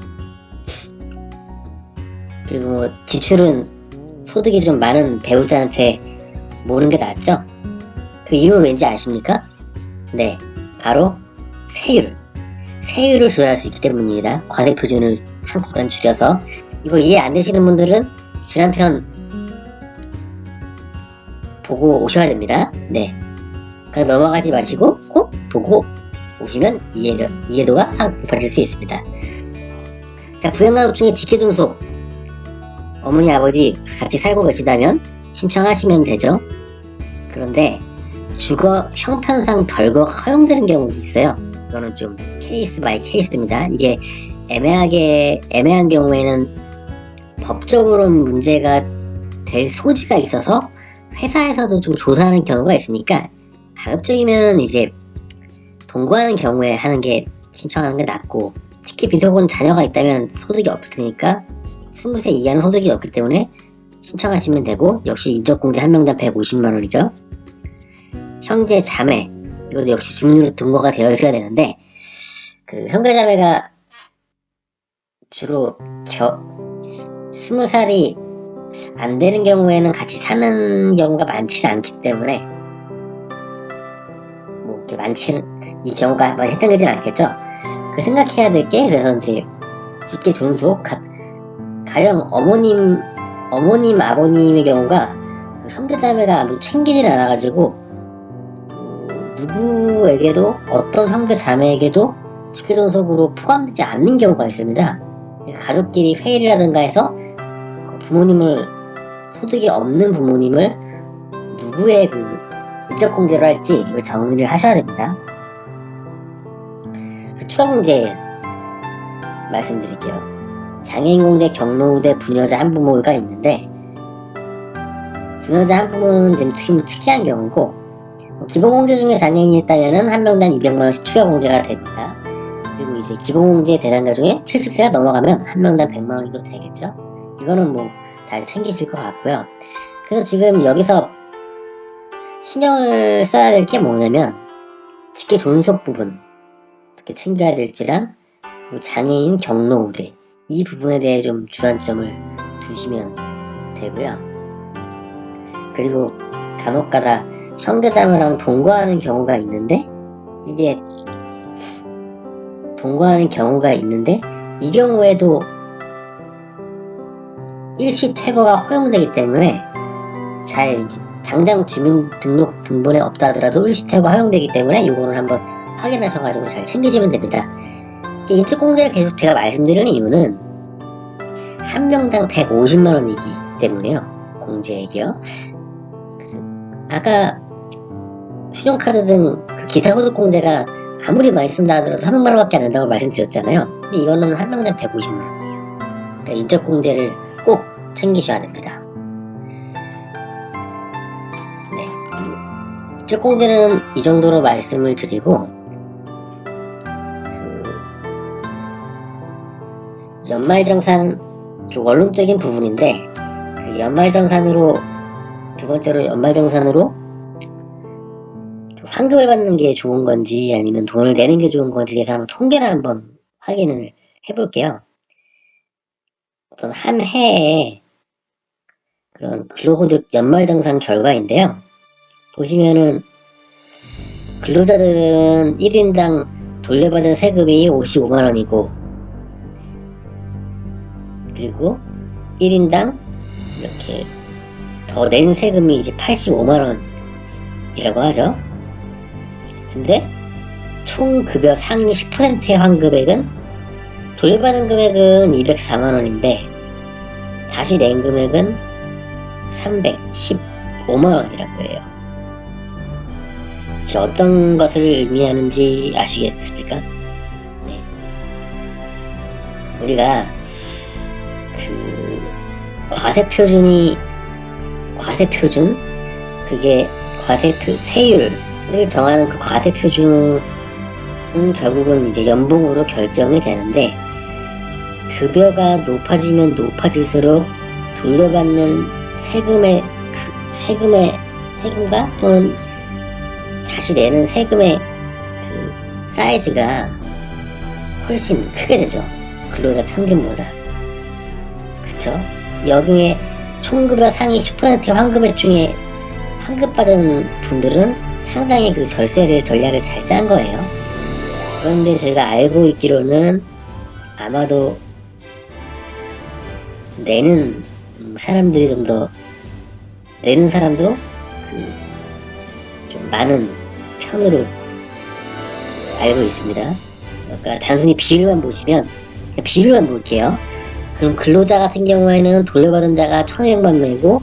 그리고 지출은 소득이 좀 많은 배우자한테 모는 게 낫죠. 그 이유는 왠지 아십니까? 네, 바로 세율을 조절할 수 있기 때문입니다. 과세표준을 한 구간 줄여서. 이거 이해 안 되시는 분들은 지난 편 보고 오셔야 됩니다. 네, 그냥 넘어가지 마시고 꼭 보고 오시면 이해도가 한껏 높아질 수 있습니다. 자, 부양가족 중에 직계존속 어머니 아버지 같이 살고 계시다면 신청하시면 되죠. 그런데 주거 형편상 별거가 허용되는 경우도 있어요. 이거는 좀 케이스 바이 케이스입니다. 이게 애매한 경우에는 법적으로 문제가 될 소지가 있어서 회사에서도 좀 조사하는 경우가 있으니까 가급적이면 이제 동거하는 경우에 신청하는 게 낫고, 특히 비속은 자녀가 있다면 소득이 없을 테니까 20세 이하는 소득이 없기 때문에 신청하시면 되고, 역시 인적공제 한 명당 150만원이죠. 형제 자매 이것도 역시 주민으로 등록가 되어 있어야 되는데, 그 형제 자매가 주로 20살이 안 되는 경우에는 같이 사는 경우가 많지 않기 때문에 뭐 이렇게 이 경우가 많이 해당되진 않겠죠. 그 생각해야 될 게, 그래서 이제 직계 존속 가령 어머님 아버님의 경우가 그 형제자매가 아무도 챙기질 않아가지고 누구에게도, 어떤 형제자매에게도 직계존속으로 포함되지 않는 경우가 있습니다. 가족끼리 회의를 하든가 해서 소득이 없는 부모님을 누구의 그 인적공제로 할지 이걸 정리를 하셔야 됩니다. 추가공제 말씀드릴게요. 장애인공제, 경로우대, 부녀자, 한부모가 있는데, 부녀자 한부모는 좀 특이한 경우고, 기본공제 중에 장애인이 있다면 한 명당 200만원씩 추가공제가 됩니다. 그리고 이제 기본공제 대상자 중에 70세가 넘어가면 한 명당 100만원이 되겠죠. 이거는 뭐 잘 챙기실 것 같고요. 그래서 지금 여기서 신경을 써야 될 게 뭐냐면, 직계 존속 부분 어떻게 챙겨야 될지랑 장애인, 경로우대 이 부분에 대해 좀 주안점을 두시면 되고요. 그리고 간혹가다 형제자매랑 동거하는 경우가 있는데, 이 경우에도 일시 퇴거가 허용되기 때문에, 당장 주민등록등본에 없다 하더라도 일시 퇴거 허용되기 때문에 이거를 한번 확인하셔가지고 잘 챙기시면 됩니다. 인적공제를 계속 제가 말씀드리는 이유는 한 명당 150만원이기 때문에요. 공제액이요. 아까 신용카드 등 그 기타 소득공제가 아무리 많이 쓴다 하더라도 300만원밖에 안 된다고 말씀드렸잖아요. 근데 이거는 한 명당 150만원이에요. 그러니까 인적공제를 꼭 챙기셔야 됩니다. 네, 인적공제는 이 정도로 말씀을 드리고, 연말정산 좀 원론적인 부분인데, 두 번째로 연말정산으로 환급을 받는 게 좋은 건지 아니면 돈을 내는 게 좋은 건지에 대해서 한번 통계를 한번 확인을 해볼게요. 어떤 한 해에 그런 근로소득 연말정산 결과인데요. 보시면은 근로자들은 1인당 돌려받은 세금이 55만원이고, 그리고 1인당 이렇게 더 낸 세금이 이제 85만원이라고 하죠. 근데 총 급여 상위 10%의 환급액은, 돌려받은 금액은 204만원인데 다시 낸 금액은 315만원이라고 해요. 어떤 것을 의미하는지 아시겠습니까? 네. 우리가 과세표준 그게 과세표 세율을 정하는 그 과세 표준은 결국은 이제 연봉으로 결정이 되는데, 급여가 높아지면 높아질수록 돌려받는 세금과 또는 다시 내는 세금의 그 사이즈가 훨씬 크게 되죠. 근로자 평균보다. 그쵸? 여기에 총급여 상위 10%의 환급액 중에 환급받은 분들은 상당히 그 전략을 잘 짠 거예요. 그런데 저희가 알고 있기로는 아마도 내는 사람들이 좀 더 내는 사람도 좀 많은 편으로 알고 있습니다. 그러니까 단순히 비율만 보시면, 비율만 볼게요. 그럼 근로자 같은 경우에는 돌려받은 자가 1,200만 명이고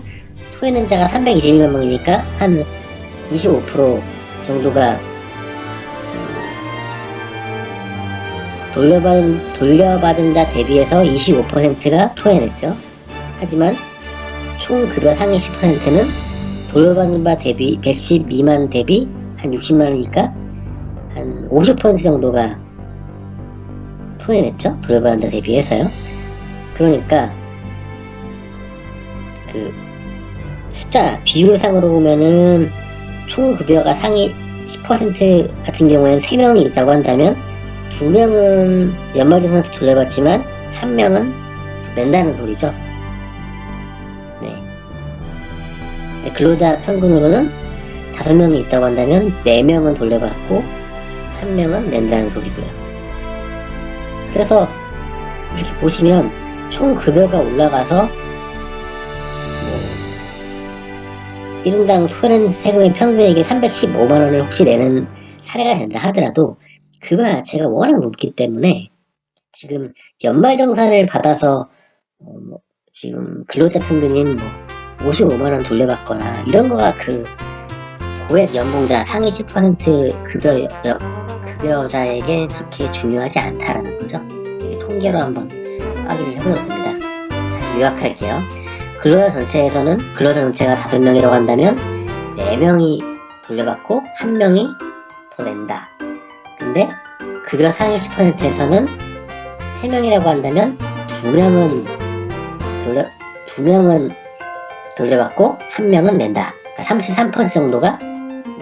토해낸 자가 321만 명이니까 한 25% 정도가 돌려받은 자 대비해서 25%가 토해냈죠. 하지만 총 급여 상위 10%는 돌려받는 바 대비 110 미만 대비 한 60만 원이니까 한 50% 정도가 토해냈죠. 돌려받은 자 대비해서요. 그러니까 그 숫자 비율상으로 보면은 총 급여가 상위 10% 같은 경우에는 3명이 있다고 한다면 2명은 연말정산한테 돌려받지만 1명은 낸다는 소리죠. 네. 근데 근로자 평균으로는 5명이 있다고 한다면 4명은 돌려받고 1명은 낸다는 소리고요. 그래서 이렇게 보시면 총 급여가 올라가서 1인당 토해낸 세금의 평균액이 315만원을 혹시 내는 사례가 된다 하더라도 급여 자체가 워낙 높기 때문에 지금 연말정산을 받아서 지금 근로자 평균인 55만원 돌려받거나 이런 거가 그 고액 연봉자 상위 10% 급여자에게 그렇게 중요하지 않다라는 거죠. 여기 통계로 한번 확인을 해보셨습니다. 다시 요약할게요. 근로자 전체가 5명이라고 한다면 4명이 돌려받고 1명이 더 낸다. 근데 급여 상위 10%에서는 3명이라고 한다면 2명은 돌려받고 1명은 낸다. 그러니까 33% 정도가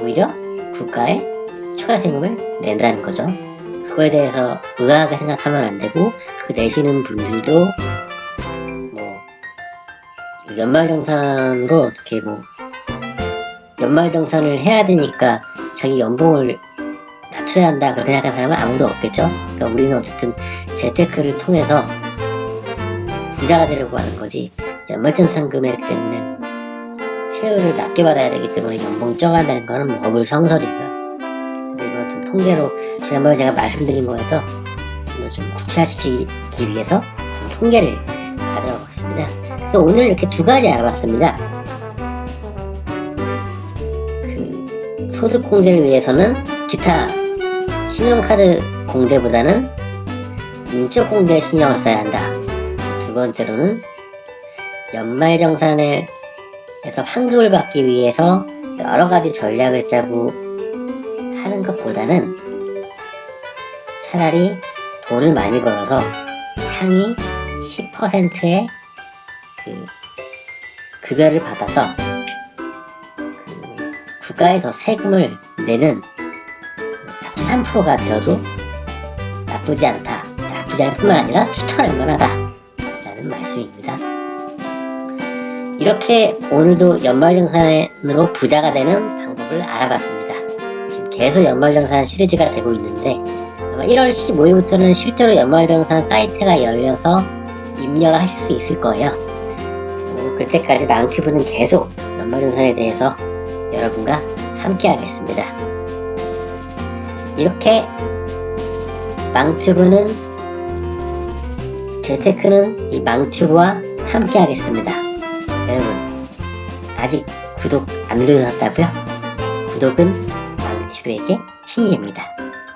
오히려 국가에 추가 세금을 낸다는 거죠. 그거에 대해서 의아하게 생각하면 안 되고, 그 내시는 분들도 연말정산으로 어떻게 연말정산을 해야 되니까 자기 연봉을 낮춰야 한다 그렇게 생각하는 사람은 아무도 없겠죠. 그러니까 우리는 어쨌든 재테크를 통해서 부자가 되려고 하는 거지, 연말정산 금액 때문에 세율을 낮게 받아야 되기 때문에 연봉이 적어간다는 거는 어불성설입니다. 그래서 이건 좀 통계로 지난번에 제가 말씀드린 거에서 좀 더 좀 구체화시키기 위해서 통계를 가져와 봤습니다. 그래서 오늘 이렇게 2가지 알아봤습니다. 그 소득공제를 위해서는 기타 신용카드 공제보다는 인적공제 신용을 써야 한다. 2번째로는 연말정산에서 환급을 받기 위해서 여러가지 전략을 짜고 하는 것보다는 차라리 돈을 많이 벌어서 상위 10%의 급여를 받아서 국가에 더 세금을 내는 33%가 되어도 나쁘지 않다. 나쁘지 않을 뿐만 아니라 추천할 만하다 라는 말씀입니다. 이렇게 오늘도 연말정산으로 부자가 되는 방법을 알아봤습니다. 지금 계속 연말정산 시리즈가 되고 있는데 아마 1월 15일부터는 실제로 연말정산 사이트가 열려서 입력하실 수 있을 거예요. 그때까지 망튜브는 계속 연말정산에 대해서 여러분과 함께 하겠습니다. 이렇게 망튜브는, 재테크는 이 망튜브와 함께 하겠습니다. 여러분 아직 구독 안 누르셨다고요? 구독은 망튜브에게 힘이 됩니다.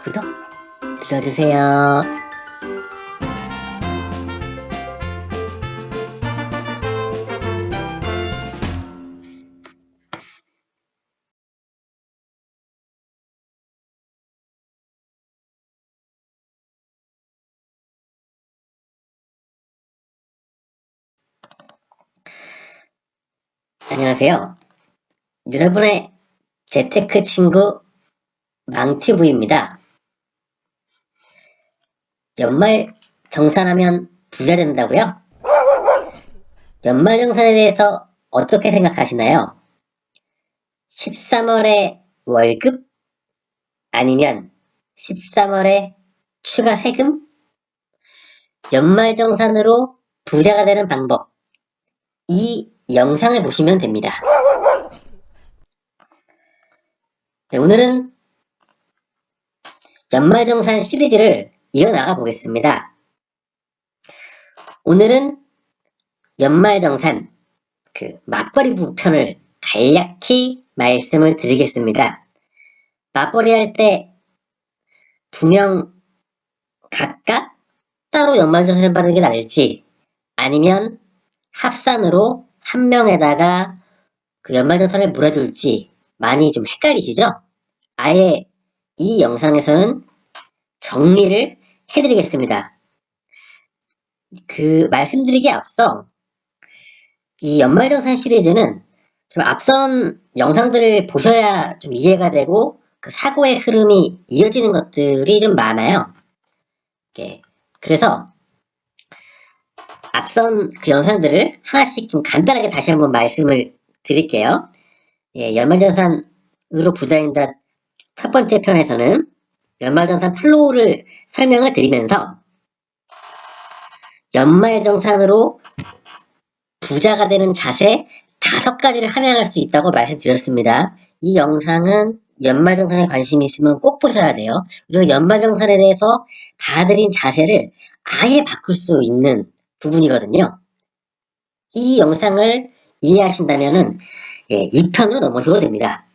구독 눌러주세요. 안녕하세요. 여러분의 재테크 친구 망튜브입니다. 연말 정산하면 부자 된다고요? 연말 정산에 대해서 어떻게 생각하시나요? 13월에 월급? 아니면 13월에 추가 세금? 연말 정산으로 부자가 되는 방법. 이 영상을 보시면 됩니다. 네, 오늘은 연말정산 시리즈를 이어나가 보겠습니다. 오늘은 연말정산 맞벌이 부편을 간략히 말씀을 드리겠습니다. 맞벌이 할 때 2명 각각 따로 연말정산 받는 게 나을지, 아니면 합산으로 1명에다가 연말정산을 물어둘지 많이 좀 헷갈리시죠? 아예 이 영상에서는 정리를 해드리겠습니다. 말씀드리기에 앞서 이 연말정산 시리즈는 좀 앞선 영상들을 보셔야 좀 이해가 되고 사고의 흐름이 이어지는 것들이 좀 많아요. 그래서 앞선 영상들을 하나씩 좀 간단하게 다시 한번 말씀을 드릴게요. 연말정산으로 부자된다 첫 번째 편에서는 연말정산 플로우를 설명을 드리면서 연말정산으로 부자가 되는 자세 5가지를 함양할 수 있다고 말씀드렸습니다. 이 영상은 연말정산에 관심이 있으면 꼭 보셔야 돼요. 그리고 연말정산에 대해서 봐드린 자세를 아예 바꿀 수 있는 부분이거든요. 이 영상을 이해하신다면 2편으로 넘어져도 됩니다.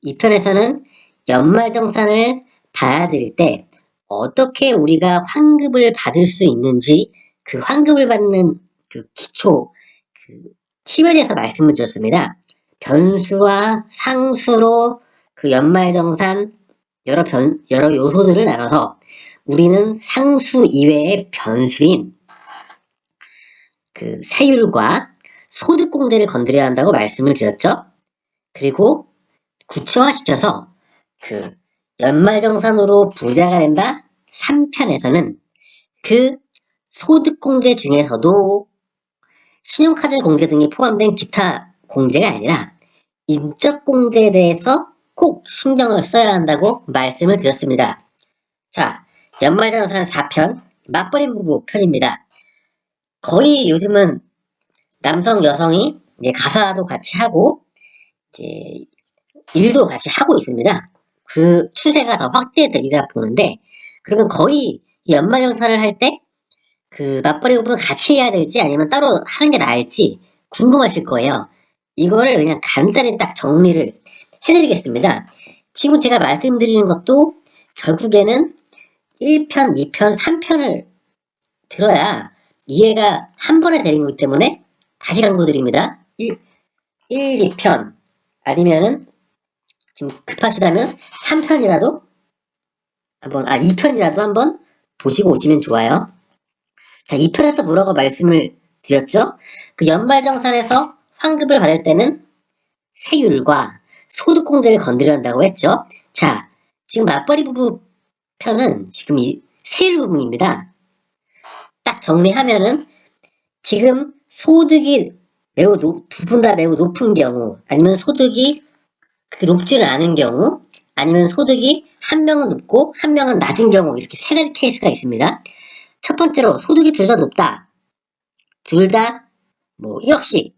2편에서는 연말정산을 받아들일 때 어떻게 우리가 환급을 받을 수 있는지, 그 환급을 받는 기초 팁에 대해서 말씀을 드렸습니다. 변수와 상수로 연말정산 여러 요소들을 나눠서 우리는 상수 이외의 변수인 세율과 소득공제를 건드려야 한다고 말씀을 드렸죠. 그리고 구체화시켜서 연말정산으로 부자가 된다 3편에서는 소득공제 중에서도 신용카드 공제 등이 포함된 기타 공제가 아니라 인적공제에 대해서 꼭 신경을 써야 한다고 말씀을 드렸습니다. 자, 연말정산 4편 맞벌이 부부 편입니다. 거의 요즘은 남성, 여성이 이제 가사도 같이 하고 이제 일도 같이 하고 있습니다. 그 추세가 더 확대되리라 보는데, 그러면 거의 연말정산을 할 때 맞벌이 부부는 같이 해야 될지 아니면 따로 하는 게 나을지 궁금하실 거예요. 이거를 그냥 간단히 딱 정리를 해드리겠습니다. 지금 제가 말씀드리는 것도 결국에는 1편, 2편, 3편을 들어야 이해가 한 번에 되는 거기 때문에 다시 강조드립니다. 1, 2편 아니면은 지금 급하시다면 3편이라도 2편이라도 한번 보시고 오시면 좋아요. 자, 2편에서 뭐라고 말씀을 드렸죠? 연말정산에서 환급을 받을 때는 세율과 소득공제를 건드려야 한다고 했죠? 자, 지금 맞벌이 부부 편은 지금 이 세율 부분입니다. 딱 정리하면은 지금 소득이 두 분 다 매우 높은 경우, 아니면 소득이 높지는 않은 경우, 아니면 소득이 한 명은 높고 한 명은 낮은 경우, 이렇게 3가지 케이스가 있습니다. 첫 번째로 소득이 둘 다 높다. 둘 다 1억씩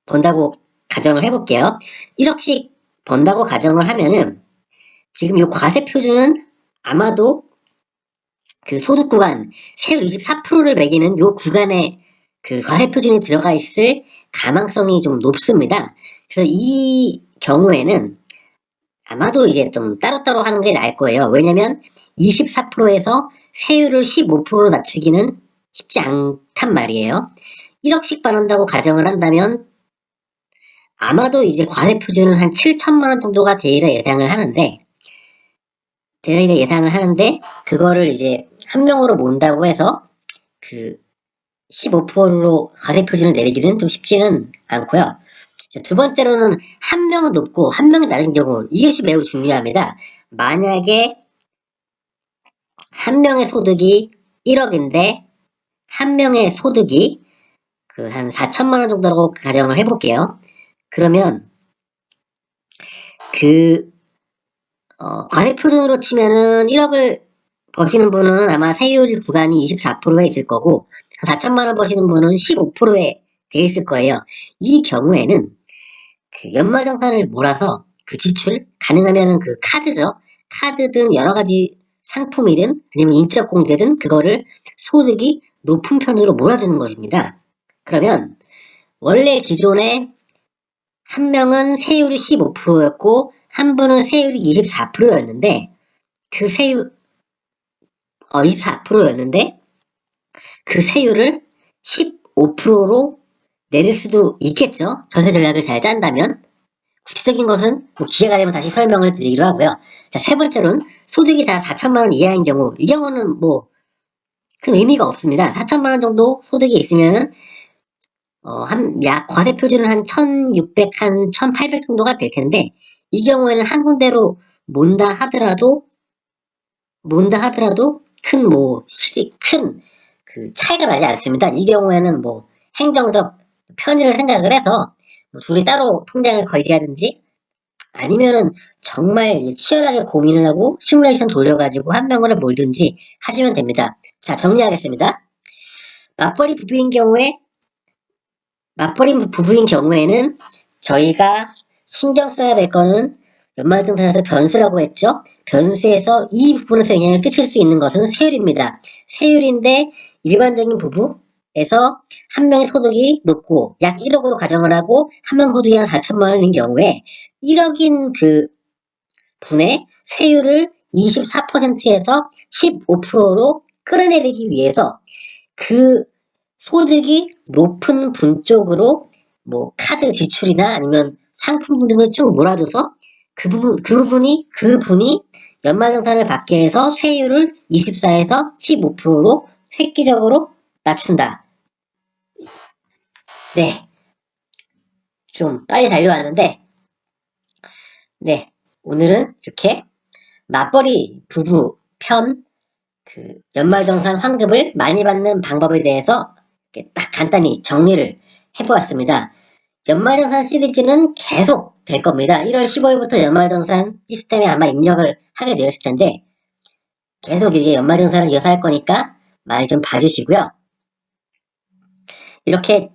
번다고 가정을 해볼게요. 1억씩 번다고 가정을 하면은 지금 이 과세 표준은 아마도 소득 구간 세율 24%를 매기는 이 구간에 과세 표준이 들어가 있을 가망성이 좀 높습니다. 그래서 이 경우에는 아마도 이제 좀 따로따로 하는 게 나을 거예요. 왜냐면 24%에서 세율을 15%로 낮추기는 쉽지 않단 말이에요. 1억씩 받는다고 가정을 한다면 아마도 이제 과세 표준은 한 7천만 원 정도가 되리라 예상을 하는데 그거를 이제 한 명으로 몬다고 해서 15%로 과세 표준을 내리기는 좀 쉽지는 않고요. 두 번째로는 한 명은 높고 한 명이 낮은 경우, 이것이 매우 중요합니다. 만약에 한 명의 소득이 1억인데 한 명의 소득이 한 4천만 원 정도라고 가정을 해볼게요. 그러면 과세표준으로 치면은 1억을 버시는 분은 아마 세율 구간이 24%에 있을 거고 4천만 원 버시는 분은 15%에 돼 있을 거예요. 이 경우에는 연말정산을 몰아서 지출, 가능하면 카드죠. 카드든 여러 가지 상품이든 아니면 인적공제든 그거를 소득이 높은 편으로 몰아주는 것입니다. 그러면 원래 기존에 한 명은 세율이 15%였고 한 분은 세율이 24%였는데 그 세율 24%였는데 그 세율을 15%로 내릴 수도 있겠죠. 전세 전략을 잘 짠다면. 구체적인 것은 기회가 되면 다시 설명을 드리기로 하고요. 자, 세 번째로는 소득이 다 4천만 원 이하인 경우, 이 경우는 큰 의미가 없습니다. 4천만 원 정도 소득이 있으면은 과세 표준은 한 1,600, 한 1,800 정도가 될 텐데 이 경우에는 한 군데로 몬다 하더라도 큰 차이가 나지 않습니다. 이 경우에는 행정적 편의를 생각을 해서 둘이 따로 통장을 걸게 하든지 아니면은 정말 치열하게 고민을 하고 시뮬레이션 돌려가지고 한 명을 몰든지 하시면 됩니다. 자, 정리하겠습니다. 맞벌이 부부인 경우에는 저희가 신경 써야 될 거는 연말정산에서 변수라고 했죠. 변수에서 이 부분에서 영향을 끼칠 수 있는 것은 세율입니다. 세율인데 일반적인 부부에서 한 명의 소득이 높고 약 1억으로 가정을 하고 한 명 소득이 한 4천만 원인 경우에 1억인 분의 세율을 24%에서 15%로 끌어내리기 위해서 소득이 높은 분 쪽으로 카드 지출이나 아니면 상품 등을 쭉 몰아줘서 그분이 연말정산을 받게 해서 세율을 24에서 15%로 획기적으로 낮춘다. 네. 좀 빨리 달려왔는데, 네. 오늘은 이렇게 맞벌이 부부 편 연말정산 환급을 많이 받는 방법에 대해서 딱 간단히 정리를 해보았습니다. 연말정산 시리즈는 계속 될 겁니다. 1월 15일부터 연말정산 시스템에 아마 입력을 하게 되었을 텐데 계속 이게 연말정산을 이어서 할 거니까 많이 좀 봐주시고요. 이렇게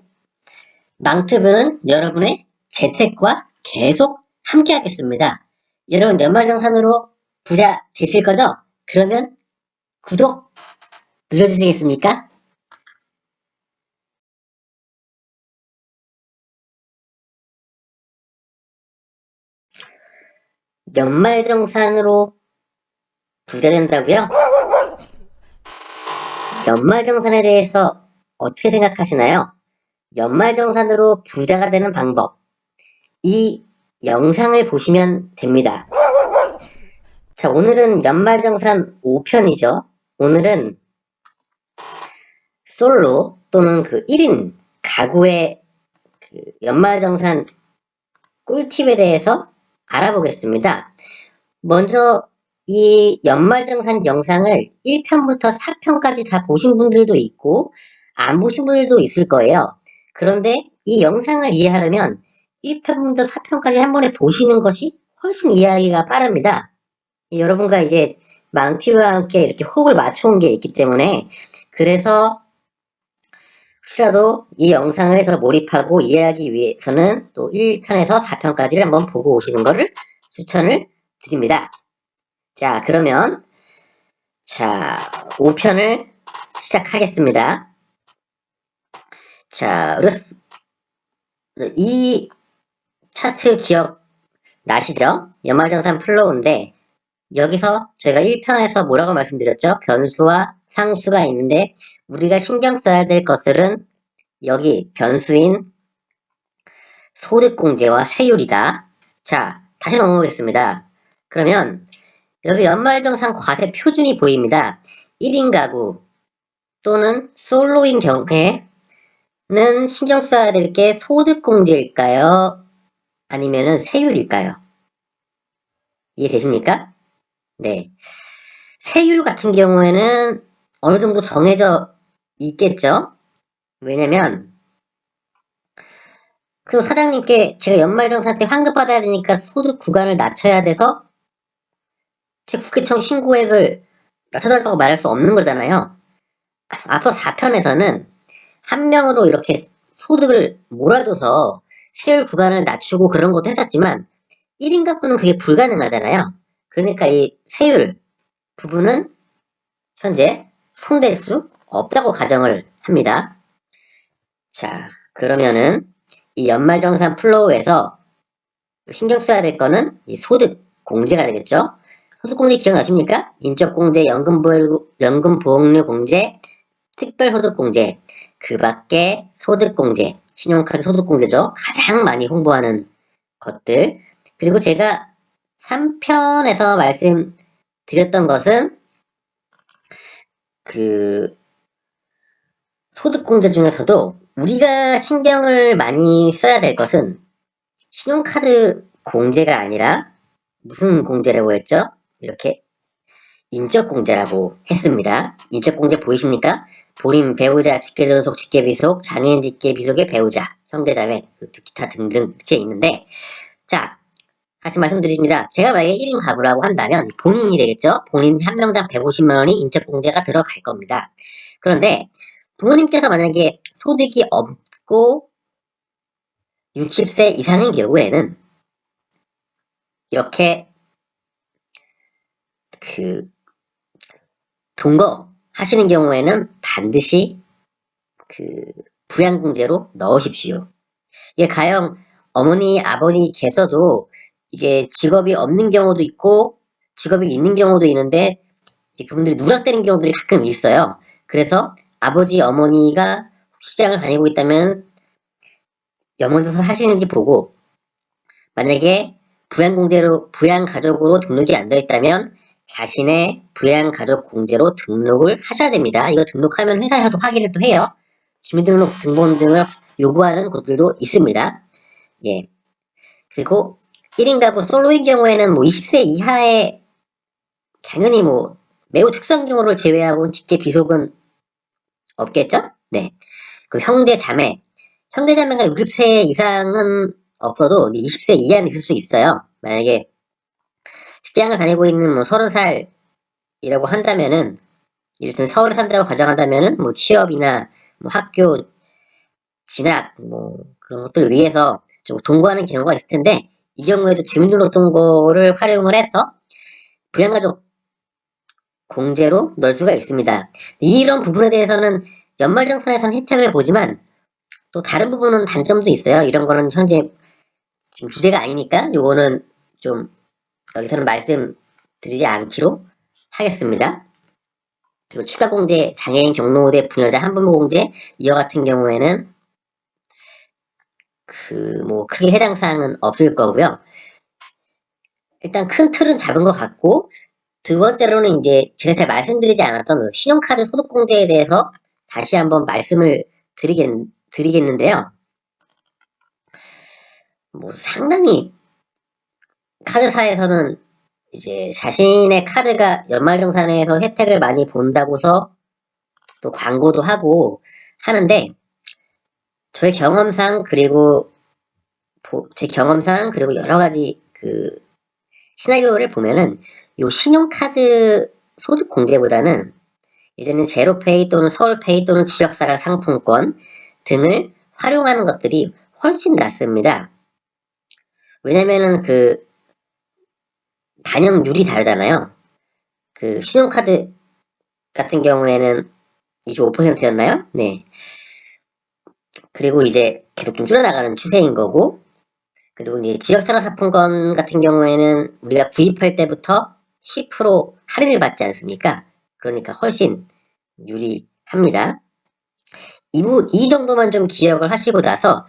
망트브는 여러분의 재택과 계속 함께 하겠습니다. 여러분 연말정산으로 부자 되실 거죠? 그러면 구독 눌러주시겠습니까? 연말정산으로 부자 된다고요? 연말정산에 대해서 어떻게 생각하시나요? 연말정산으로 부자가 되는 방법, 이 영상을 보시면 됩니다. 자, 오늘은 연말정산 5편이죠. 오늘은 솔로 또는 1인 가구의 연말정산 꿀팁에 대해서 알아보겠습니다. 먼저 이 연말정산 영상을 1편부터 4편까지 다 보신 분들도 있고 안 보신 분들도 있을 거예요. 그런데 이 영상을 이해하려면 1편부터 4편까지 한 번에 보시는 것이 훨씬 이해하기가 빠릅니다. 여러분과 이제 망티와 함께 이렇게 호흡을 맞춰온 게 있기 때문에 그래서 혹시라도 이 영상을 더 몰입하고 이해하기 위해서는 또 1편에서 4편까지를 한번 보고 오시는 것을 추천을 드립니다. 자, 그러면 5편을 시작하겠습니다. 자, 이 차트 기억 나시죠? 연말정산 플로우인데 여기서 저희가 1편에서 뭐라고 말씀드렸죠? 변수와 상수가 있는데 우리가 신경 써야 될 것들은 여기 변수인 소득공제와 세율이다. 자, 다시 넘어오겠습니다. 그러면 여기 연말정산 과세 표준이 보입니다. 1인 가구 또는 솔로인 경우에는 신경 써야 될 게 소득공제일까요? 아니면은 세율일까요? 이해되십니까? 네. 세율 같은 경우에는 어느 정도 정해져 있겠죠? 왜냐면 그 사장님께 제가 연말정산 때 환급 받아야 되니까 소득 구간을 낮춰야 돼서 제 국세청 신고액을 낮춰달라고 말할 수 없는 거잖아요. 앞으로 4편에서는 한 명으로 이렇게 소득을 몰아줘서 세율 구간을 낮추고 그런 것도 했었지만 1인 가구는 그게 불가능하잖아요. 그러니까 이 세율 부분은 현재 손댈 수 없다고 가정을 합니다. 자, 그러면은 이 연말정산 플로우에서 신경 써야 될 거는 이 소득 공제가 되겠죠. 소득 공제 기억나십니까? 인적 공제, 연금 보험료 공제, 특별 소득 공제, 그 밖에 소득 공제, 신용카드 소득 공제죠. 가장 많이 홍보하는 것들. 그리고 제가 3편에서 말씀드렸던 것은 그 소득 공제 중에서도 우리가 신경을 많이 써야 될 것은 신용카드 공제가 아니라 무슨 공제라고 했죠? 이렇게 인적공제라고 했습니다. 인적공제 보이십니까? 본인 배우자 직계존속 직계비속 장애인 직계비속의 배우자 형제자매 기타 등등 이렇게 있는데 자 다시 말씀드립니다. 제가 만약에 1인 가구라고 한다면 본인이 되겠죠? 본인 한 명당 150만원이 인적공제가 들어갈 겁니다. 그런데 부모님께서 만약에 소득이 없고 60세 이상인 경우에는 이렇게 그 동거 하시는 경우에는 반드시 그 부양공제로 넣으십시오. 이게 가령 어머니, 아버니께서도 이게 직업이 없는 경우도 있고 직업이 있는 경우도 있는데 그분들이 누락되는 경우들이 가끔 있어요. 그래서 아버지, 어머니가 직장을 다니고 있다면 연말정산 하시는지 보고 만약에 부양가족으로 등록이 안 되어 있다면 자신의 부양가족 공제로 등록을 하셔야 됩니다. 이거 등록하면 회사에서도 확인을 또 해요. 주민등록등본 등을 요구하는 곳들도 있습니다. 예. 그리고 1인 가구 솔로인 경우에는 뭐 20세 이하의 당연히 뭐 매우 특수한 경우를 제외하고는 직계 비속은 없겠죠? 네. 그 형제 자매가 60세 이상은 없어도 20세 이하는 있을 수 있어요. 만약에 직장을 다니고 있는 뭐 30살이라고 한다면은 이를테면 서울에 산다고 가정한다면은 뭐 취업이나 뭐 학교 진학 뭐 그런 것들을 위해서 좀 동거하는 경우가 있을 텐데 이 경우에도 주민등록등본을 활용을 해서 부양가족 공제로 넣을 수가 있습니다. 이런 부분에 대해서는 연말정산에서는 혜택을 보지만 또 다른 부분은 단점도 있어요. 이런 거는 현재 지금 주제가 아니니까 요거는 좀 여기서는 말씀드리지 않기로 하겠습니다. 그리고 추가 공제, 장애인 경로우대 부녀자 한부모 공제 이와 같은 경우에는 뭐 크게 해당 사항은 없을 거고요. 일단 큰 틀은 잡은 것 같고 두 번째로는 이제 제가 잘 말씀드리지 않았던 신용카드 소득공제에 대해서 다시 한번 말씀을 드리겠는데요. 뭐 상당히 카드사에서는 이제 자신의 카드가 연말정산에서 혜택을 많이 본다고서 또 광고도 하고 하는데 저의 경험상 그리고 제 경험상 그리고 여러 가지 그 시나리오를 보면은 요 신용카드 소득 공제보다는 예전에 제로페이 또는 서울페이 또는 지역사랑 상품권 등을 활용하는 것들이 훨씬 낫습니다. 왜냐면은 그 반영률이 다르잖아요. 그 신용카드 같은 경우에는 25%였나요? 네. 그리고 이제 계속 좀 줄어나가는 추세인 거고 그리고 이제 지역산업상품권 같은 경우에는 우리가 구입할 때부터 10% 할인을 받지 않습니까? 그러니까 훨씬 유리합니다. 이 정도만 좀 기억을 하시고 나서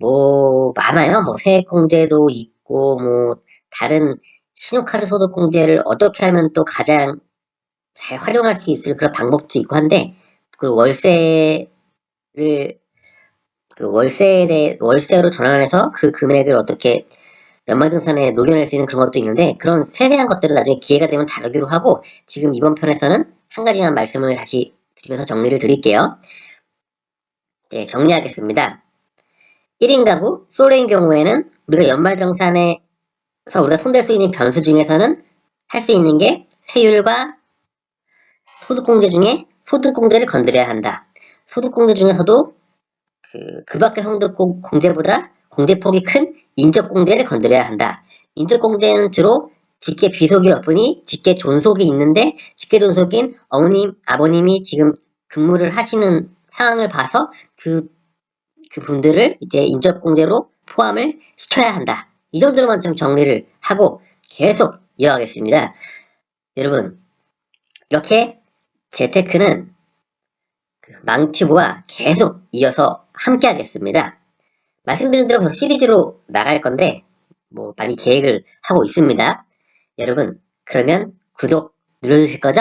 뭐 많아요. 뭐 세액공제도 있고 뭐 다른 신용카드 소득공제를 어떻게 하면 또 가장 잘 활용할 수 있을 그런 방법도 있고 한데 그 월세를 그 월세로 전환해서 그 금액을 어떻게 연말정산에 녹여낼 수 있는 그런 것도 있는데, 그런 세세한 것들은 나중에 기회가 되면 다루기로 하고, 지금 이번 편에서는 한 가지만 말씀을 다시 드리면서 정리를 드릴게요. 네, 정리하겠습니다. 1인 가구, 솔로인 경우에는 우리가 연말정산에서 우리가 손댈 수 있는 변수 중에서는 할 수 있는 게 세율과 소득공제 중에 소득공제를 건드려야 한다. 소득공제 중에서도 그 밖의 소득공제보다 공제폭이 큰 인적공제를 건드려야 한다. 인적공제는 주로 직계 비속이 없으니 직계 존속이 있는데, 직계 존속인 어머님, 아버님이 지금 근무를 하시는 상황을 봐서 그 분들을 이제 인적공제로 포함을 시켜야 한다. 이 정도로만 좀 정리를 하고 계속 이어가겠습니다. 여러분, 이렇게 재테크는 망튜브와 계속 이어서 함께 하겠습니다. 말씀드린 대로 계속 시리즈로 나갈 건데, 뭐 많이 계획을 하고 있습니다. 여러분, 그러면 구독 눌러주실 거죠?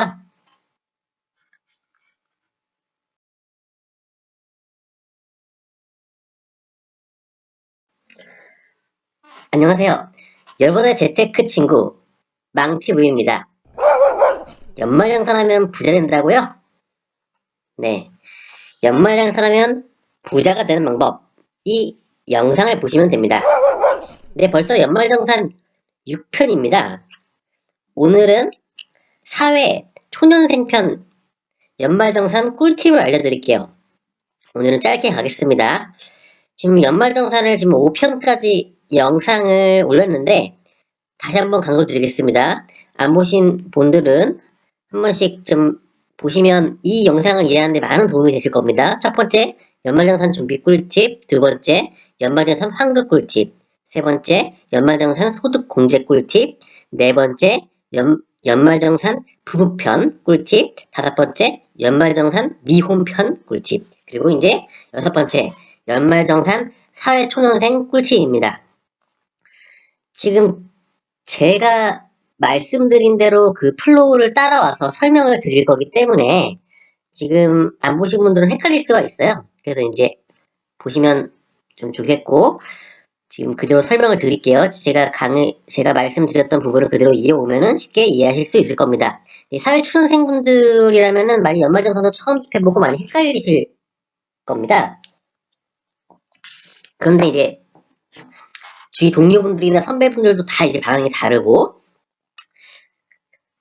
안녕하세요. 여러분의 재테크 친구 망티브입니다. 연말정산하면 부자 된다고요? 네, 연말정산하면 부자가 되는 방법, 이 영상을 보시면 됩니다. 네, 벌써 연말정산 6편입니다. 오늘은 사회 초년생 편 연말정산 꿀팁을 알려드릴게요. 오늘은 짧게 가겠습니다. 지금 연말정산을 지금 5편까지 영상을 올렸는데, 다시 한번 강조드리겠습니다. 안 보신 분들은 한 번씩 좀 보시면 이 영상을 이해하는 데 많은 도움이 되실 겁니다. 첫 번째, 연말정산 준비 꿀팁. 두 번째, 연말정산 환급 꿀팁. 세 번째, 연말정산 소득 공제 꿀팁. 네 번째, 연말정산 부부편 꿀팁. 다섯 번째, 연말정산 미혼편 꿀팁. 그리고 이제 여섯 번째, 연말정산 사회초년생 꿀팁입니다. 지금 제가 말씀드린 대로 그 플로우를 따라와서 설명을 드릴 거기 때문에 지금 안 보신 분들은 헷갈릴 수가 있어요. 그래서 이제 보시면 좀 좋겠고, 지금 그대로 설명을 드릴게요. 제가 말씀드렸던 부분을 그대로 이어오면은 쉽게 이해하실 수 있을 겁니다. 사회초년생분들이라면은 많이 연말정산도 처음 접해보고 많이 헷갈리실 겁니다. 그런데 이제 주위 동료분들이나 선배분들도 다 이제 반응이 다르고,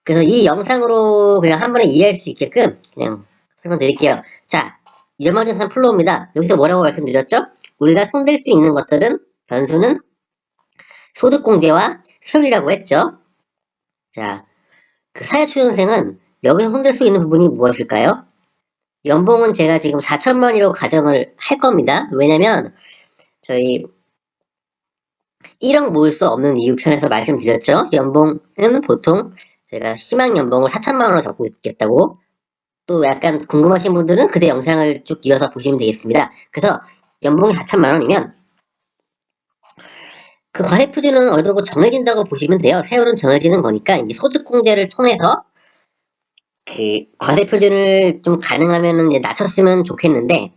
그래서 이 영상으로 그냥 한 번에 이해할 수 있게끔 그냥 설명드릴게요. 자, 연말정산 플로우입니다. 여기서 뭐라고 말씀드렸죠? 우리가 손댈 수 있는 것들은, 변수는 소득공제와 세율이라고 했죠. 자, 그 사회초년생은 여기서 손댈 수 있는 부분이 무엇일까요? 연봉은 제가 지금 4천만이라고 가정을 할 겁니다. 왜냐면 저희 1억 모을 수 없는 이유 편에서 말씀드렸죠. 연봉은 보통 제가 희망 연봉을 4천만 원으로 잡고 있겠다고. 또 약간 궁금하신 분들은 그때 영상을 쭉 이어서 보시면 되겠습니다. 그래서 연봉이 4천만 원이면 그 과세표준은 어느 정도 정해진다고 보시면 돼요. 세율은 정해지는 거니까 이제 소득공제를 통해서 그 과세표준을 좀 가능하면은 이제 낮췄으면 좋겠는데,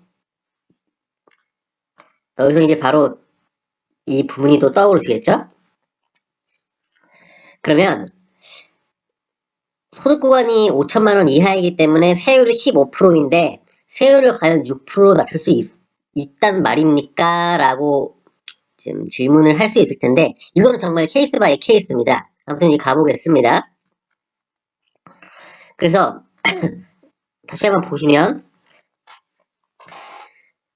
여기서 이제 바로 이 부분이 또 떠오르시겠죠? 그러면 소득 구간이 5천만 원 이하이기 때문에 세율이 15%인데 세율을 과연 6%로 낮출 수 있단 말입니까? 라고 지금 질문을 할 수 있을 텐데, 이거는 정말 케이스 바이 케이스입니다. 아무튼 이제 가보겠습니다. 그래서 다시 한번 보시면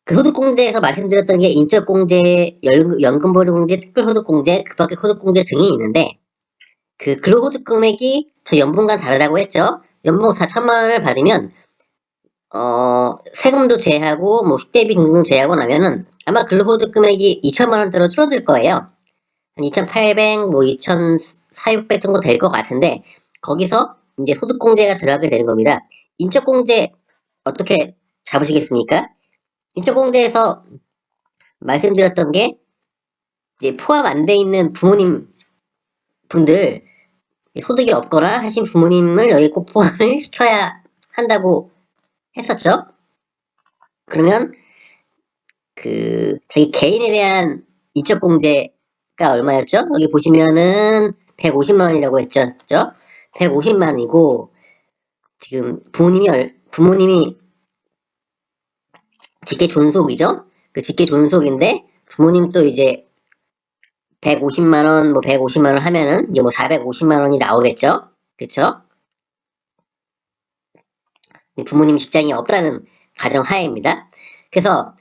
그 소득공제에서 말씀드렸던 게 인적공제, 연금보류공제, 특별소득공제, 그밖에 소득공제 등이 있는데, 그 근로소득 금액이 저 연봉과 다르다고 했죠. 연봉 4천만 원을 받으면 세금도 제하고 뭐 식대비 등등 제하고 나면은 아마 근로소득 금액이 2천만 원대로 줄어들 거예요. 한 2,800, 뭐 2,400, 600 정도 될 것 같은데, 거기서 이제 소득공제가 들어가게 되는 겁니다. 인적공제 어떻게 잡으시겠습니까? 인적공제에서 말씀드렸던 게 이제 포함 안 돼 있는 부모님 분들, 소득이 없거나 하신 부모님을 여기 꼭 포함을 시켜야 한다고 했었죠. 그러면 자기 개인에 대한 인적공제가 얼마였죠? 여기 보시면은 150만 원이라고 했죠? 150만 원이고, 지금 부모님이 직계 존속이죠? 그 직계 존속인데, 부모님 또 이제 150만 원, 150만 원 하면은, 이제 450만 원이 나오겠죠? 그쵸? 부모님 직장이 없다는 가정 하에입니다. 그래서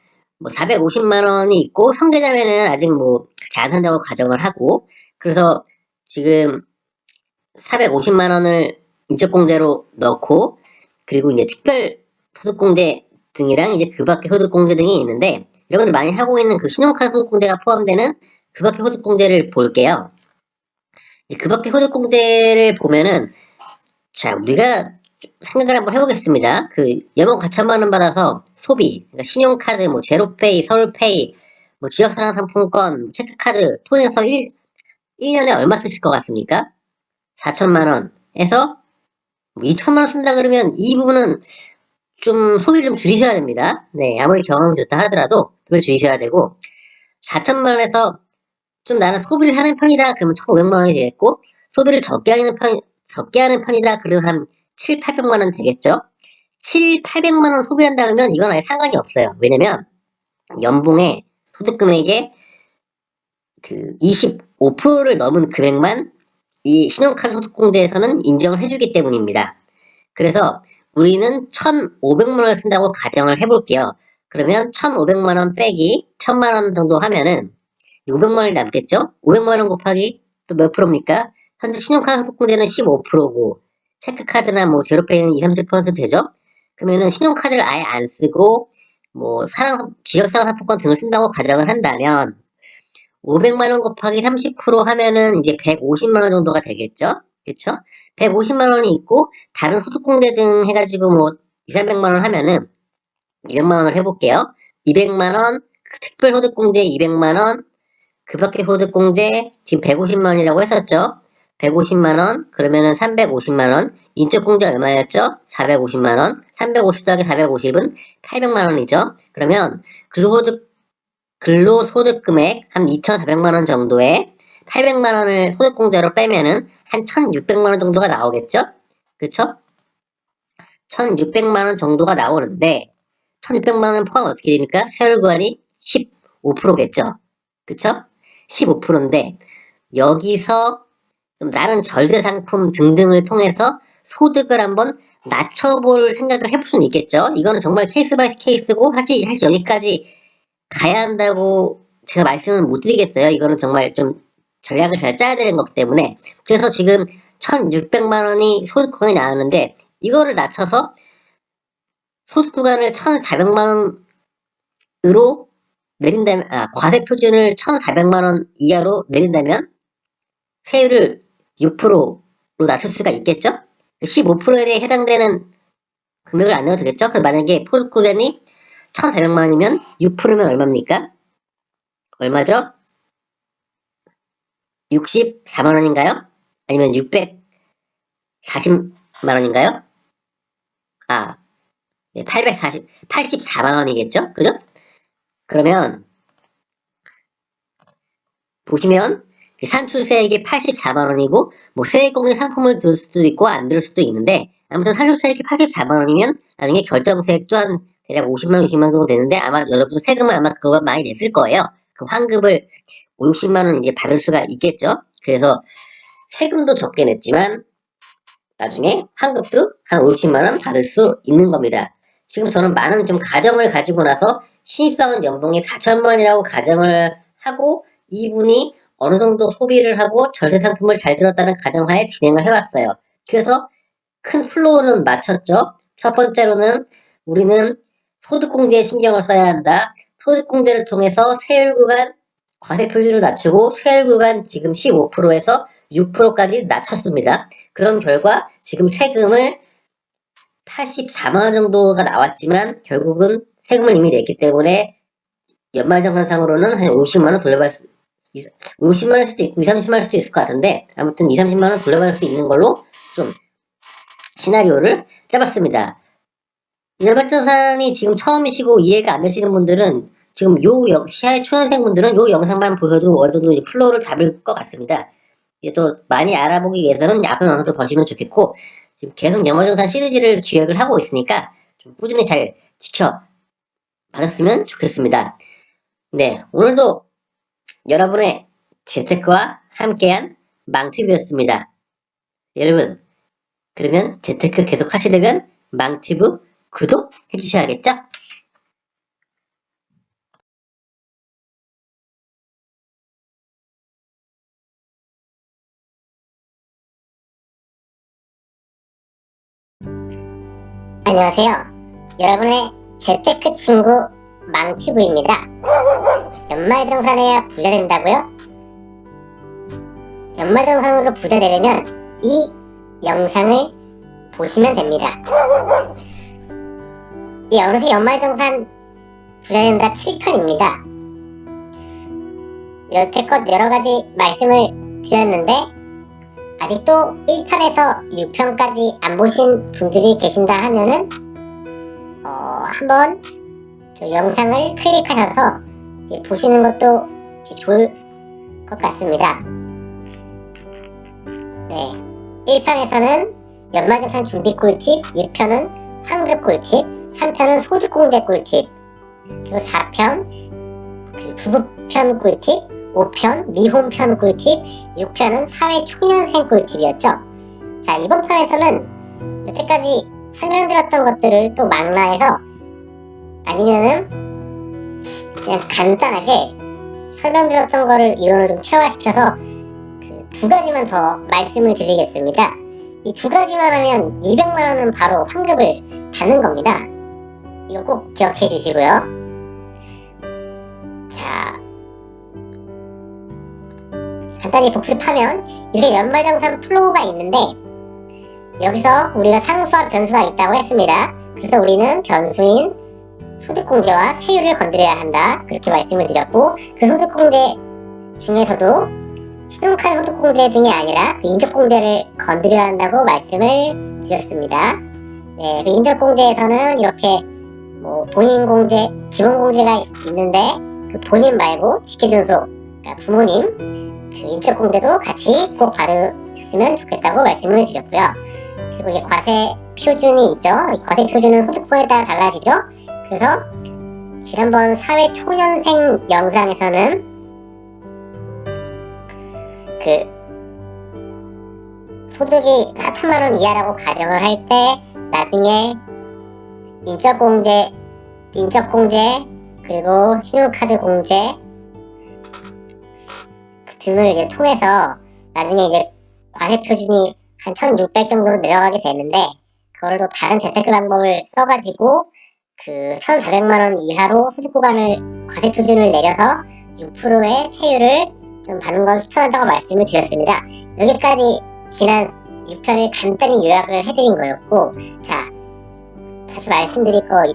450만 원이 있고 형제자매는 아직 같이 안 산다고 가정을 하고, 그래서 지금 450만 원을 인적공제로 넣고, 그리고 이제 특별소득공제 등이랑 이제 그 밖에 소득공제 등이 있는데, 여러분들 많이 하고 있는 그 신용카드 소득공제가 포함되는 그 밖에 소득공제를 볼게요. 그 밖에 소득공제를 보면은, 자, 우리가 생각을 한번 해보겠습니다. 연봉 4천만 원 받아서 소비, 그러니까 신용카드, 제로페이, 서울페이, 지역상황상품권, 체크카드 통해서 1년에 얼마 쓰실 것 같습니까? 4천만 원에서 2천만 원 쓴다 그러면 이 부분은 좀 소비를 좀 줄이셔야 됩니다. 네, 아무리 경험이 좋다 하더라도 소비를 줄이셔야 되고, 4천만 원에서 좀 나는 소비를 하는 편이다 그러면 1,500만 원이 되겠고, 소비를 적게 하는 편이다 그러면 한 7, 800만 원 되겠죠? 7, 800만 원 소비한다 그러면 이건 아예 상관이 없어요. 왜냐면 연봉의 소득금액의 25%를 넘은 금액만 이 신용카드 소득공제에서는 인정을 해주기 때문입니다. 그래서 우리는 1,500만 원을 쓴다고 가정을 해볼게요. 그러면 1,500만 원 빼기 1,000만 원 정도 하면은 500만 원이 남겠죠? 500만 원 곱하기 또 몇 프로입니까? 현재 신용카드 소득공제는 15%고 체크카드나 제로페이는 20, 30% 되죠? 그러면은 신용카드를 아예 안 쓰고 지역상황상품권 등을 쓴다고 가정을 한다면 500만 원 곱하기 30% 하면은 이제 150만 원 정도가 되겠죠? 그쵸? 150만 원이 있고 다른 소득공제 등 해가지고 2, 300만 원 하면은 200만 원을 해볼게요. 200만 원, 특별소득공제 200만 원, 그 밖에 소득공제 지금 150만 원이라고 했었죠? 150만 원, 그러면은 350만 원, 인적공제 얼마였죠? 450만 원, 350 더하기 450은 800만 원이죠? 그러면 근로소득 금액 한 2,400만 원 정도에 800만 원을 소득공제로 빼면은 한 1,600만 원 정도가 나오겠죠? 그쵸? 1,600만 원 정도가 나오는데 1,600만 원 포함 어떻게 됩니까? 세율 구간이 15%겠죠? 그쵸? 15%인데 여기서 좀 다른 절세 상품 등등을 통해서 소득을 한번 낮춰볼 생각을 해볼 수는 있겠죠. 이거는 정말 케이스 바이 케이스고 사실 여기까지 가야 한다고 제가 말씀을 못 드리겠어요. 이거는 정말 좀 전략을 잘 짜야 되는 거기 때문에. 그래서 지금 1,600만 원이 소득 구간이 나오는데 이거를 낮춰서 소득 구간을 1,400만 원으로 내린다면, 과세 표준을 1,400만 원 이하로 내린다면 세율을 6%로 낮출 수가 있겠죠? 15%에 해당되는 금액을 안 내도 되겠죠? 그럼 만약에 소득 구간이 1,400만 원이면 6%면 얼마입니까? 얼마죠? 64만 원인가요? 아니면 640만 원인가요? 84만 원이겠죠? 그죠? 그러면 보시면 산출세액이 84만 원이고 세액공제 상품을 들 수도 있고 안 들 수도 있는데 아무튼 산출세액이 84만 원이면 나중에 결정세액 또한 대략 50만 원, 60만 원 정도 되는데 아마 여러분 세금을 아마 그거만 많이 냈을 거예요. 그 환급을 5, 60만 원 이제 받을 수가 있겠죠. 그래서 세금도 적게 냈지만 나중에 환급도 한 5, 60만 원 받을 수 있는 겁니다. 지금 저는 많은 좀 가정을 가지고 나서 신입사원 연봉이 4천만 원이라고 가정을 하고 이분이 어느 정도 소비를 하고 절세 상품을 잘 들었다는 가정하에 진행을 해왔어요. 그래서 큰 플로우는 맞췄죠. 첫 번째로는 우리는 소득공제에 신경을 써야 한다. 소득공제를 통해서 세율 구간 과세 표준을 낮추고 세율 구간 지금 15%에서 6%까지 낮췄습니다. 그런 결과 지금 세금을 84만 원 정도가 나왔지만 결국은 세금을 이미 냈기 때문에 연말정산상으로는 한 50만 원 돌려받을 수 50만 원일 수도 있고 2, 30만 원일 수도 있을 것 같은데 아무튼 2, 30만 원 돌려받을 수 있는 걸로 좀 시나리오를 짜봤습니다. 연말정산이 지금 처음이시고 이해가 안 되시는 분들은 지금 시아의 초년생분들은 요 영상만 보셔도 어느 정도 이제 플로우를 잡을 것 같습니다. 이제 또 많이 알아보기 위해서는 야간 영상도 보시면 좋겠고, 지금 계속 연말정산 시리즈를 기획을 하고 있으니까 좀 꾸준히 잘 지켜봐줬으면 좋겠습니다. 네, 오늘도 여러분의 재테크와 함께한 망티브였습니다. 여러분, 그러면 재테크 계속 하시려면 망티브 구독해 주셔야겠죠? 안녕하세요. 여러분의 재테크 친구 망티브입니다. 연말정산해야 부자 된다고요? 연말정산으로 부자 되려면 이 영상을 보시면 됩니다. 이 어느새 연말정산 부자 된다 7편입니다. 여태껏 여러가지 말씀을 드렸는데 아직도 1편에서 6편까지 안 보신 분들이 계신다 하면은 한번 저 영상을 클릭하셔서 이제 보시는 것도 이제 좋을 것 같습니다. 네, 1편에서는 연말정산 준비 꿀팁, 2편은 환급 꿀팁, 3편은 소득공제 꿀팁, 그리고 4편 그 부부편 꿀팁, 5편 미혼편 꿀팁, 6편은 사회초년생 꿀팁이었죠. 자, 이번 편에서는 여태까지 설명드렸던 것들을 또 망라해서 아니면은 그냥 간단하게 설명드렸던 거를 이론을 좀 체화시켜서 그 두 가지만 더 말씀을 드리겠습니다. 이 두 가지만 하면 200만원은 바로 환급을 받는 겁니다. 이거 꼭 기억해 주시고요. 자, 간단히 복습하면 이렇게 연말정산 플로우가 있는데 여기서 우리가 상수와 변수가 있다고 했습니다. 그래서 우리는 변수인 소득공제와 세율을 건드려야 한다, 그렇게 말씀을 드렸고, 그 소득공제 중에서도 신용카드 소득공제 등이 아니라 그 인적공제를 건드려야 한다고 말씀을 드렸습니다. 네, 그 인적공제에서는 이렇게 뭐 본인공제, 기본공제가 있는데 그 본인 말고 직계존속, 그러니까 부모님 그 인적공제도 같이 꼭 받으셨으면 좋겠다고 말씀을 드렸고요. 그리고 이게 과세 표준이 있죠. 이 과세 표준은 소득분에 따라 달라지죠. 그래서 지난번 사회초년생 영상에서는 그 소득이 4천만원 이하라고 가정을 할 때 나중에 인적공제 그리고 신용카드 공제 등을 이제 통해서 나중에 이제 과세 표준이 한 1600 정도로 내려가게 되는데, 그걸 또 다른 재테크 방법을 써가지고 그 1400만원 이하로 소득 구간을 과세 표준을 내려서 6%의 세율을 좀 받는 걸 추천한다고 말씀을 드렸습니다. 여기까지 지난 6편을 간단히 요약을 해드린 거였고, 자, 다시 말씀드릴 거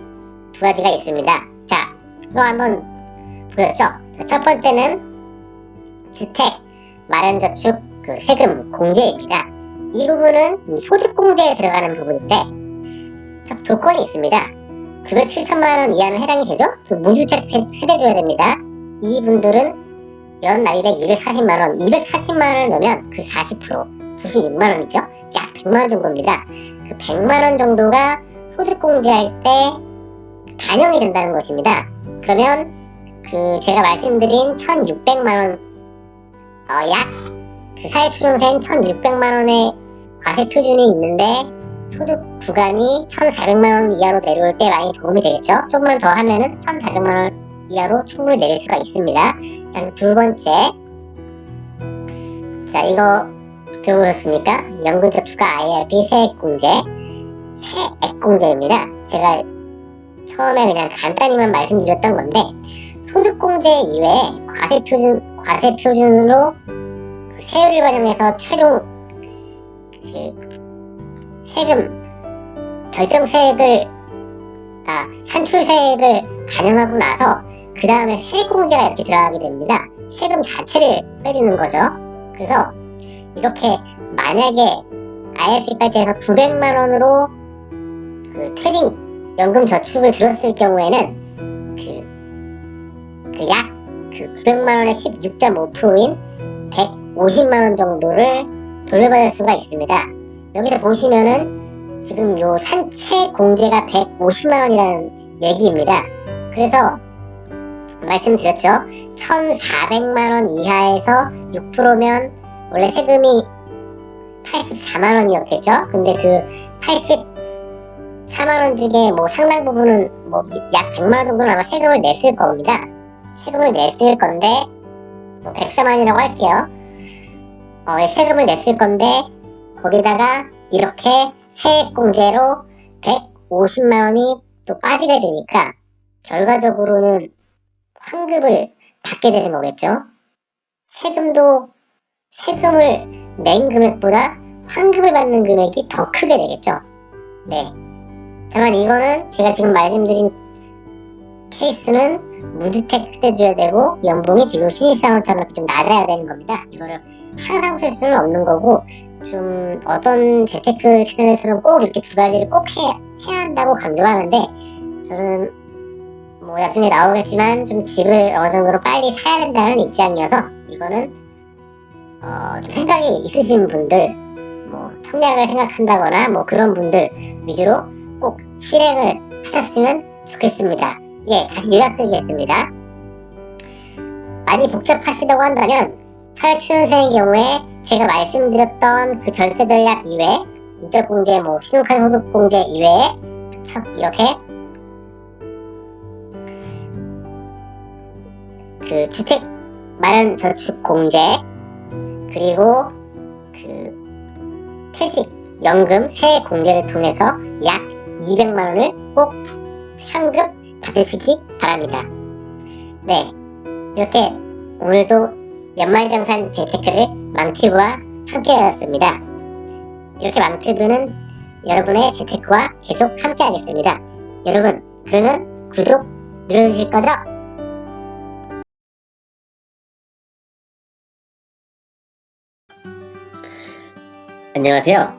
두 가지가 있습니다. 자, 그거 한번 보였죠? 첫 번째는 주택, 마련저축, 그 세금 공제입니다. 이 부분은 소득공제에 들어가는 부분인데 첫 조건이 있습니다. 급여 7천만원 이하는 해당이 되죠? 그 무주택 세대줘야 됩니다. 이분들은 연 납입액 240만원, 240만원을 넣으면 그 40%, 96만원이죠? 약 100만원 정도입니다. 그 100만원 정도가 소득공제할 때 반영이 된다는 것입니다. 그러면 그 제가 말씀드린 1600만원, 약 그 사회초년생 1600만원의 과세 표준이 있는데 소득 구간이 1400만원 이하로 내려올 때 많이 도움이 되겠죠? 조금만 더 하면은 1400만원 이하로 충분히 내릴 수가 있습니다. 자, 두 번째, 자, 이거 들어보셨습니까? 연금저축과 IRP 세액공제, 세액공제입니다. 제가 처음에 그냥 간단히만 말씀드렸던 건데, 소득공제 이외에 과세 표준으로 그 세율을 반영해서 최종 그 세금 결정세액을 산출세액을 반영하고 나서 그 다음에 세액공제가 이렇게 들어가게 됩니다. 세금 자체를 빼주는 거죠. 그래서 이렇게 만약에 IRP까지 해서 900만원으로 그 퇴직연금 저축을 들었을 경우에는 그 그 900만원의 16.5%인 150만원 정도를 돌려받을 수가 있습니다. 여기서 보시면은 지금 요 산채 공제가 150만원이라는 얘기입니다. 그래서 말씀드렸죠. 1400만원 이하에서 6%면 원래 세금이 84만원이었겠죠. 근데 그 84만원 중에 뭐 상당 부분은 뭐 약 100만원 정도는 아마 세금을 냈을 겁니다. 세금을 냈을 건데 뭐 104만이라고 할게요. 세금을 냈을 건데 거기다가 이렇게 세액공제로 150만원이 또 빠지게 되니까 결과적으로는 환급을 받게 되는 거겠죠. 세금을 낸 금액보다 환급을 받는 금액이 더 크게 되겠죠. 네. 다만 이거는 제가 지금 말씀드린 케이스는 무주택 세대주야 되고 연봉이 지금 신입사원처럼 좀 낮아야 되는 겁니다. 이거를 항상 쓸 수는 없는 거고, 좀 어떤 재테크 채널에서는 꼭 이렇게 두 가지를 꼭 해야 한다고 강조하는데, 저는 뭐 나중에 나오겠지만 좀 집을 어느 정도로 빨리 사야 된다는 입장이어서 이거는 좀 생각이 있으신 분들, 뭐 청약을 생각한다거나 뭐 그런 분들 위주로 꼭 실행을 하셨으면 좋겠습니다. 예, 다시 요약드리겠습니다. 많이 복잡하시다고 한다면 사회초년생의 경우에 제가 말씀드렸던 그 절세 전략 이외, 인적공제, 뭐 신용카드 소득공제 이외에 이렇게 그 주택 마련 저축 공제, 그리고 그 퇴직 연금 세액 공제를 통해서 약 200만원을 꼭 현금 받으시기 바랍니다. 네, 이렇게 오늘도 연말정산 재테크를 망티브와 함께하였습니다. 이렇게 망티브는 여러분의 재테크와 계속 함께하겠습니다. 여러분, 그러면 구독 눌러주실 거죠? 안녕하세요.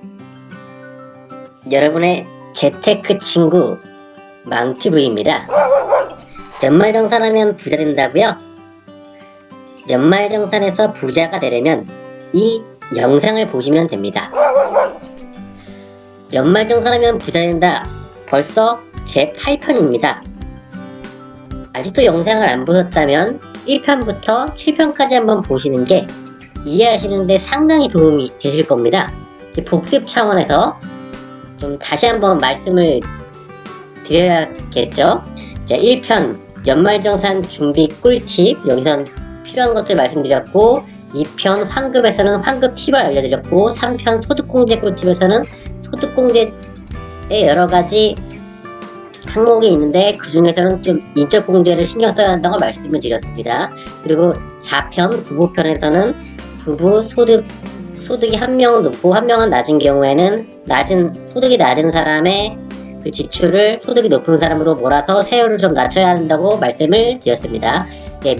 여러분의 재테크 친구 망티브입니다. 연말정산하면 부자 된다고요? 연말정산에서 부자가 되려면 이 영상을 보시면 됩니다. 연말정산하면 부자 된다. 벌써 제 8편입니다. 아직도 영상을 안 보셨다면 1편부터 7편까지 한번 보시는 게 이해하시는데 상당히 도움이 되실 겁니다. 복습 차원에서 좀 다시 한번 말씀을 드려야겠죠. 자, 1편 연말정산 준비 꿀팁, 여기선 필요한 것들 말씀드렸고, 2편 환급에서는 환급 팁을 알려드렸고, 3편 소득공제 꿀팁에서는 소득공제의 여러가지 항목이 있는데 그 중에서는 좀 인적공제를 신경 써야 한다고 말씀을 드렸습니다. 그리고 4편 부부편에서는 부부 소득이 한 명 높고 한 명은 낮은 경우에는 소득이 낮은 사람의 그 지출을 소득이 높은 사람으로 몰아서 세율을 좀 낮춰야 한다고 말씀을 드렸습니다. 네,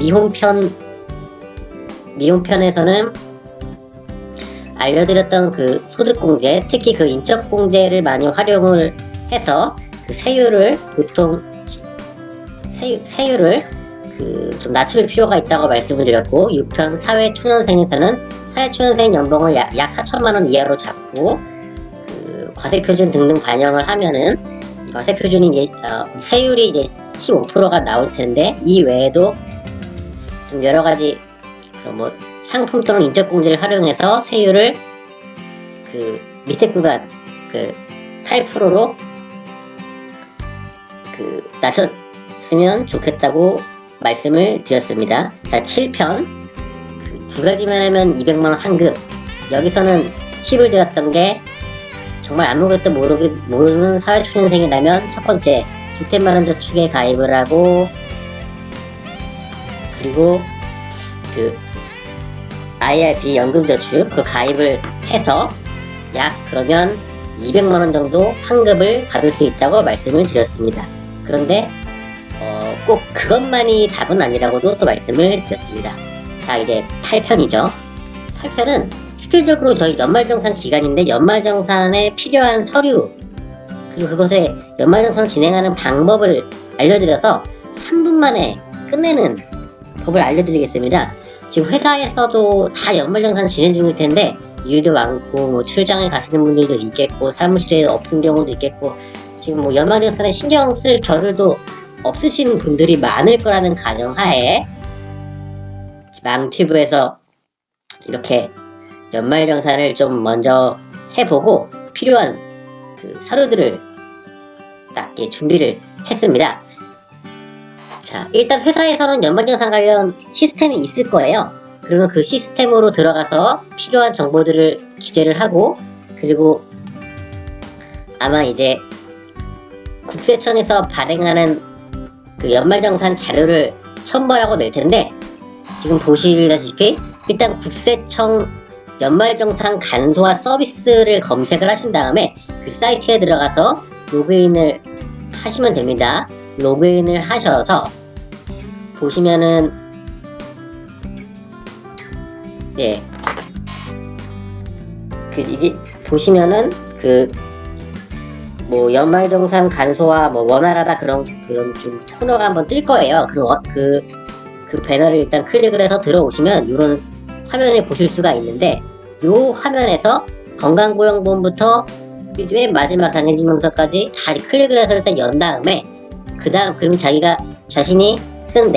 미혼편에서는 알려드렸던 그 소득공제, 특히 그 인적공제를 많이 활용을 해서 그 세율을 좀 낮출 필요가 있다고 말씀을 드렸고, 6편 사회초년생에서는 사회초년생 연봉을 약 4천만원 이하로 잡고 그 과세표준 등등 반영을 하면은 과세표준이 이제 세율이 이제 15%가 나올 텐데, 이 외에도 좀 여러 가지 뭐 상품 또는 인적공제를 활용해서 세율을 그 밑에 구간 그 8%로 그 낮췄으면 좋겠다고 말씀을 드렸습니다. 자, 7편 두 가지만 하면 200만원 환급. 여기서는 팁을 드렸던 게 정말 아무것도 모르는 사회초년생이라면 첫 번째 주택마련 저축에 가입을 하고, 그리고 그 IRP 연금저축 그 가입을 해서 약 그러면 200만원 정도 환급을 받을 수 있다고 말씀을 드렸습니다. 그런데 꼭 그것만이 답은 아니라고도 또 말씀을 드렸습니다. 자, 이제 8편이죠. 8편은 실질적으로 저희 연말정산 기간인데 연말정산에 필요한 서류, 그리고 그것에 연말정산을 진행하는 방법을 알려드려서 3분 만에 끝내는 법을 알려드리겠습니다. 지금 회사에서도 다 연말정산 진행 중일 텐데 일도 많고 뭐 출장에 가시는 분들도 있겠고 사무실에 없는 경우도 있겠고 지금 뭐 연말정산에 신경 쓸 겨를도 없으신 분들이 많을 거라는 가정하에 망티브에서 이렇게 연말정산을 좀 먼저 해보고 필요한 그 서류들을 딱 이렇게 준비를 했습니다. 자, 일단 회사에서는 연말정산 관련 시스템이 있을 거예요. 그러면 그 시스템으로 들어가서 필요한 정보들을 기재를 하고, 그리고 아마 이제 국세청에서 발행하는 그 연말정산 자료를 첨부하라고 낼 텐데, 지금 보시다시피 일단 국세청 연말정산 간소화 서비스를 검색을 하신 다음에 그 사이트에 들어가서 로그인을 하시면 됩니다. 로그인을 하셔서 보시면은 이게 보시면은 뭐 연말정산 간소화 뭐 원활하다 그런 좀 코너가 한번 뜰 거예요. 그 배너를 일단 클릭을 해서 들어오시면 이런 화면을 보실 수가 있는데, 요 화면에서 건강보험부터 맨 마지막 강제징명서까지 다 클릭을 해서 일단 연 다음에 그럼 자신이 쓴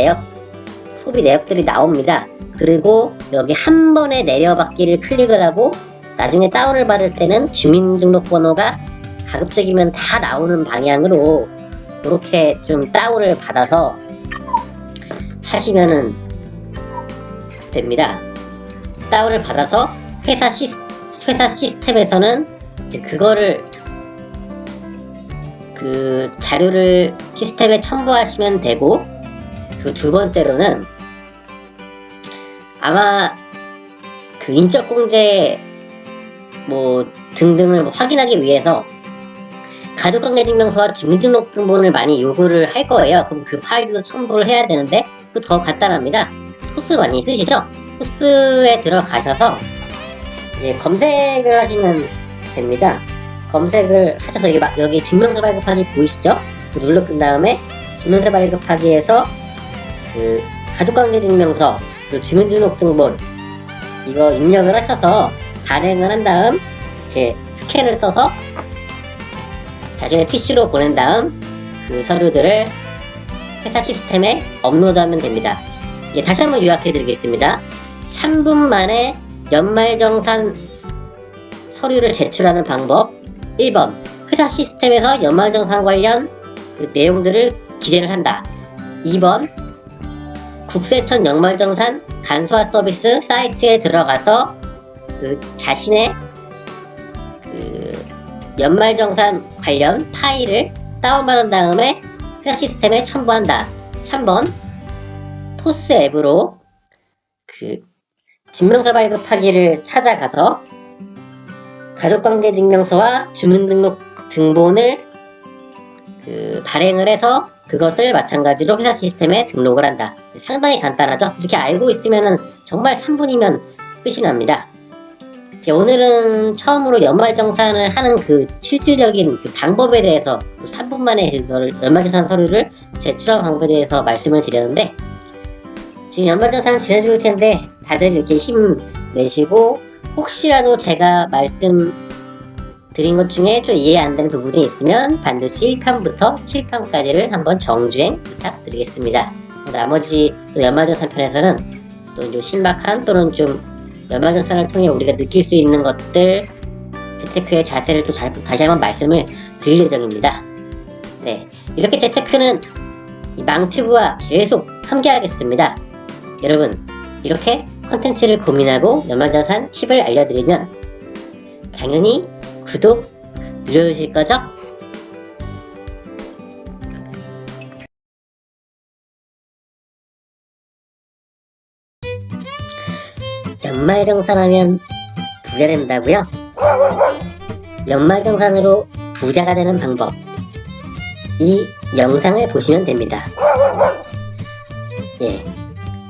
소비 내역들이 나옵니다. 그리고 여기 한 번에 내려받기를 클릭을 하고 나중에 다운을 받을 때는 주민등록번호가 가급적이면 다 나오는 방향으로 그렇게 좀 다운을 받아서 하시면은 됩니다. 다운을 받아서 회사 시스템에서는 이제 그거를 그 자료를 시스템에 첨부하시면 되고, 그리고 두 번째로는 아마 그 인적공제 뭐 등등을 뭐 확인하기 위해서 가족관계증명서와 주민등록등본을 많이 요구를 할 거예요. 그럼 그 파일도 첨부를 해야 되는데 그 더 간단합니다. 토스 많이 쓰시죠? 토스에 들어가셔서 이제 검색을 하시면 됩니다. 검색을 하셔서 여기 증명서 발급하기 보이시죠? 눌러끈 다음에 증명서 발급하기에서 그 가족관계증명서 그리고 주민등록등본 이거 입력을 하셔서 발행을 한 다음 이렇게 스캔을 써서 자신의 PC로 보낸 다음 그 서류들을 회사 시스템에 업로드하면 됩니다. 다시 한번 요약해 드리겠습니다. 3분 만에 연말정산 서류를 제출하는 방법. 1번, 회사 시스템에서 연말정산 관련 그 내용들을 기재를 한다. 2번, 국세청 연말정산 간소화 서비스 사이트에 들어가서 그 자신의 그 연말정산 관련 파일을 다운받은 다음에 회사 시스템에 첨부한다. 3번, 토스 앱으로 그 증명서 발급하기를 찾아가서 가족관계증명서와 주민등록등본을 발행을 해서 그것을 마찬가지로 회사 시스템에 등록을 한다. 상당히 간단하죠? 이렇게 알고 있으면 정말 3분이면 끝이 납니다. 오늘은 처음으로 연말정산을 하는 그 실질적인 그 방법에 대해서 3분 만에 그거를 연말정산 서류를 제출하는 방법에 대해서 말씀을 드렸는데, 지금 연말정산 진행 중일 텐데 다들 이렇게 힘내시고, 혹시라도 제가 말씀드린 것 중에 좀 이해 안 되는 부분이 있으면 반드시 1편부터 7편까지를 한번 정주행 부탁드리겠습니다. 나머지 또 연말정산 편에서는 또 좀 신박한 또는 좀 연말정산을 통해 우리가 느낄 수 있는 것들, 재테크의 자세를 또 다시 한번 말씀을 드릴 예정입니다. 네, 이렇게 재테크는 이 망튜브와 계속 함께 하겠습니다. 여러분, 이렇게 컨텐츠를 고민하고 연말정산 팁을 알려드리면 당연히 구독 눌러주실 거죠? 연말정산하면 부자 된다고요? 연말정산으로 부자가 되는 방법, 이 영상을 보시면 됩니다.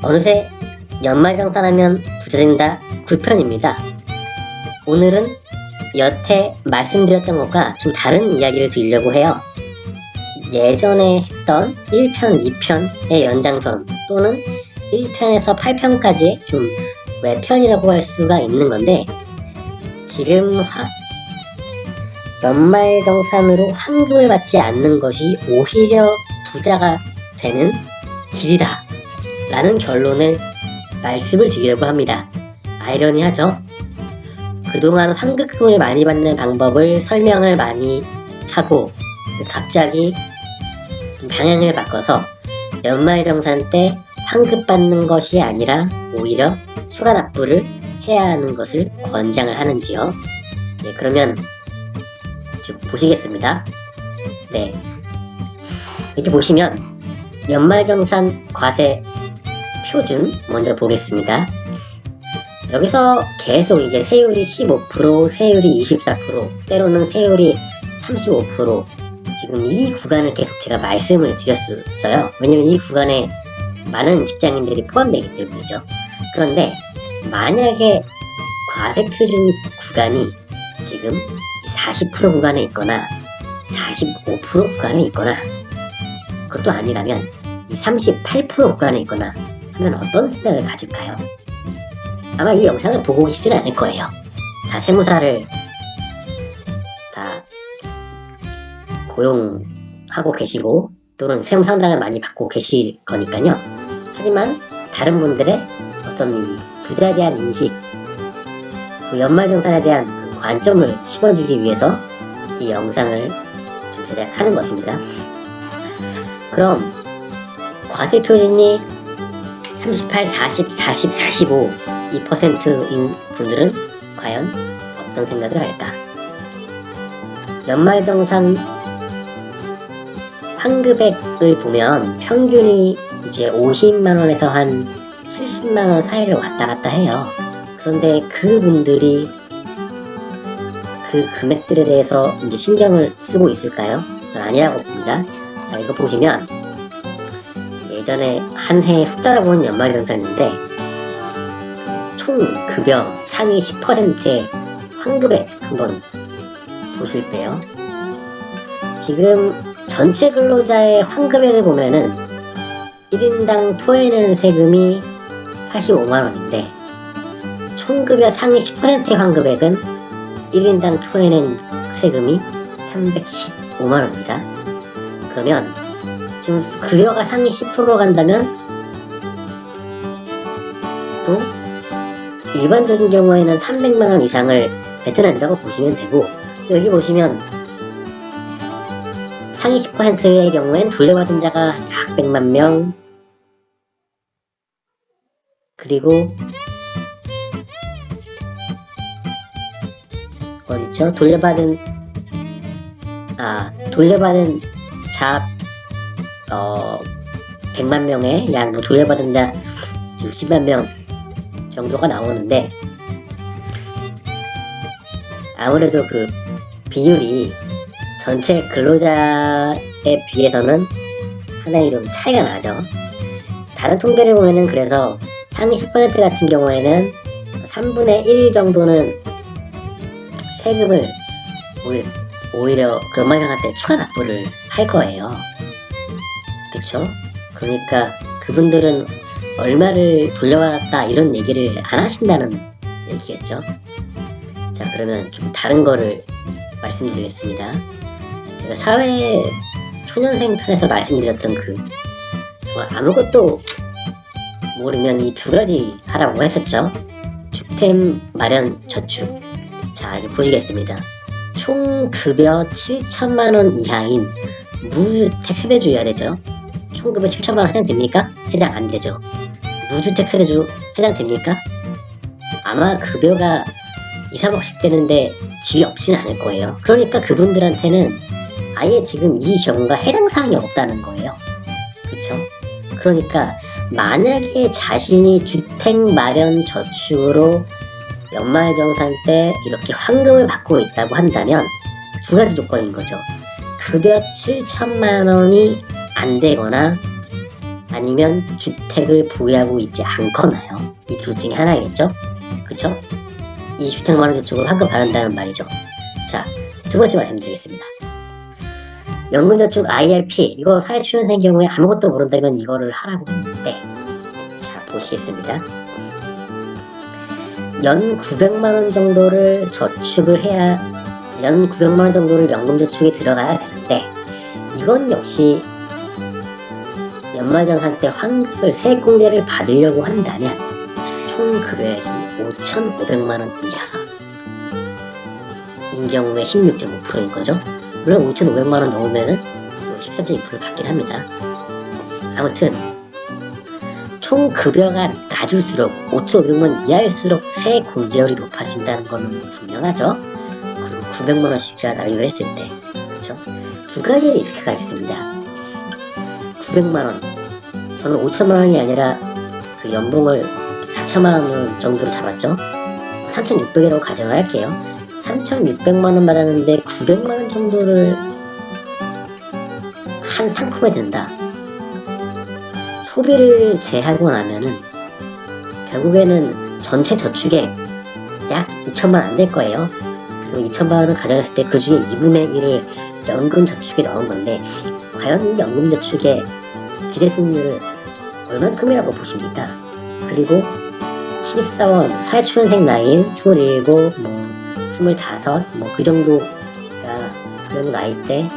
어느새 연말정산하면 부자 된다 9편입니다. 오늘은 여태 말씀드렸던 것과 좀 다른 이야기를 드리려고 해요. 예전에 했던 1편, 2편의 연장선 또는 1편에서 8편까지 좀 외편이라고 할 수가 있는 건데, 지금 연말정산으로 환급을 받지 않는 것이 오히려 부자가 되는 길이다 라는 결론을 말씀을 드리려고 합니다. 아이러니하죠? 그동안 환급금을 많이 받는 방법을 설명을 많이 하고 갑자기 방향을 바꿔서 연말정산 때 환급 받는 것이 아니라 오히려 추가 납부를 해야 하는 것을 권장을 하는지요. 네, 그러면 좀 보시겠습니다. 네, 이렇게 보시면 연말정산 과세 표준 먼저 보겠습니다. 여기서 계속 이제 세율이 15%, 세율이 24%, 때로는 세율이 35%, 지금 이 구간을 계속 제가 말씀을 드렸어요. 왜냐면 이 구간에 많은 직장인들이 포함되기 때문이죠. 그런데 만약에 과세 표준 구간이 지금 40% 구간에 있거나 45% 구간에 있거나, 그것도 아니라면 이 38% 구간에 있거나 하면 어떤 생각을 가질까요? 아마 이 영상을 보고 계시지는 않을 거예요. 다 세무사를 다 고용하고 계시고 또는 세무상담을 많이 받고 계실 거니까요. 하지만 다른 분들의 어떤 이 부자에 대한 인식, 그 연말정산에 대한 그 관점을 심어주기 위해서 이 영상을 좀 제작하는 것입니다. 그럼 과세 표준이 38, 40, 40, 45 2%인 분들은 과연 어떤 생각을 할까? 연말정산 환급액을 보면 평균이 이제 50만원에서 한 70만원 사이를 왔다 갔다 해요. 그런데 그분들이 그 금액들에 대해서 이제 신경을 쓰고 있을까요? 전 아니라고 봅니다. 자, 이거 보시면 예전에 한 해 숫자로 보는 연말정산인데 총 급여 상위 10%의 환급액 한번 보실 때요. 지금 전체 근로자의 환급액을 보면은 1인당 토해낸 세금이 85만원인데 총급여 상위 10%의 환급액은 1인당 토해낸 세금이 315만원입니다. 그러면 지금 급여가 상위 10%로 간다면 또 일반적인 경우에는 300만원 이상을 뱉어낸다고 보시면 되고, 여기 보시면 상위 10%의 경우엔 돌려받은 자가 약 100만명, 그리고 어딨죠? 돌려받은 자 100만명에 약 돌려받은 자 60만명 정도가 나오는데, 아무래도 그 비율이 전체 근로자에 비해서는 상당히 좀 차이가 나죠. 다른 통계를 보면은 그래서 상위 10% 같은 경우에는 3분의 1 정도는 세금을 오히려 그 연말정산 때 추가 납부를 할 거예요. 그쵸? 그러니까 그분들은 얼마를 돌려받았다 이런 얘기를 안 하신다는 얘기겠죠. 자, 그러면 좀 다른 거를 말씀드리겠습니다. 제가 사회 초년생 편에서 말씀드렸던 그 정말 아무것도 모르면 이 두 가지 하라고 했었죠. 주택 마련 저축. 자, 이렇게 보시겠습니다. 총 급여 7천만원 이하인 무주택 세대주여야 되죠. 총 급여 7천만원 해당됩니까? 해당 안 되죠. 무주택 세대주 해당됩니까? 아마 급여가 2, 3억씩 되는데 집이 없지는 않을 거예요. 그러니까 그분들한테는 아예 지금 이 경우가 해당 사항이 없다는 거예요. 그쵸? 그러니까 만약에 자신이 주택 마련 저축으로 연말정산 때 이렇게 환급을 받고 있다고 한다면 두 가지 조건인 거죠. 급여 7천만원이 안 되거나 아니면 주택을 보유하고 있지 않거나요. 이 둘 중에 하나이겠죠? 그쵸? 이 주택 마련 저축으로 환급 받는다는 말이죠. 자, 두 번째 말씀드리겠습니다. 연금저축 IRP, 이거 사회초년생 경우에 아무것도 모른다면 이거를 하라고 했는데, 자, 보시겠습니다. 연 900만원 정도를 저축을 해야, 연 900만원 정도를 연금저축에 들어가야 되는데, 이건 역시 연말정산 때 환급을 세액공제를 받으려고 한다면 총 급여액이 5,500만원 이하인 경우에 16.5%인 거죠. 물론 5,500만원 넘으면은 또 13.2%를 받긴 합니다. 아무튼 총 급여가 낮을수록 5,500만 이하일수록 세액 공제율이 높아진다는 건 분명하죠. 그리고 900만원씩이라고 했을 때, 그렇죠? 두 가지 리스크가 있습니다. 900만원, 저는 5천만원이 아니라 그 연봉을 4천만원 정도로 잡았죠. 3,600이라고 가정할게요. 3,600만원 받았는데 900만원 정도를 한 상품에 든다. 소비를 제하고 나면은 결국에는 전체 저축액 약 2천만 원 안 될 거예요. 그래도 2천만 원을 가져갔을 때 그 중에 2분의 1을 연금 저축에 넣은 건데, 과연 이 연금 저축의 비대수익률을 얼만큼이라고 보십니까? 그리고 신입사원, 사회초년생 나이인 27, 25, 그 정도 나이 때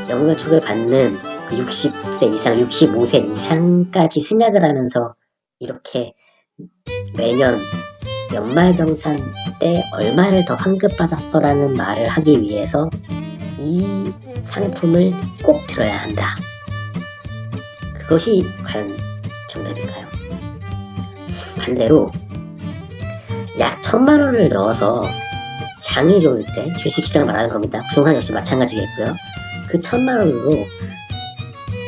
연금 저축을 받는 그 60세 이상, 65세 이상까지 생각을 하면서 이렇게 매년 연말정산 때 얼마를 더 환급받았어 라는 말을 하기 위해서 이 상품을 꼭 들어야 한다. 그것이 과연 정답일까요? 반대로 약 1,000만원을 넣어서 장이 좋을 때, 주식시장을 말하는 겁니다. 부동산 역시 마찬가지겠고요. 그 1,000만원으로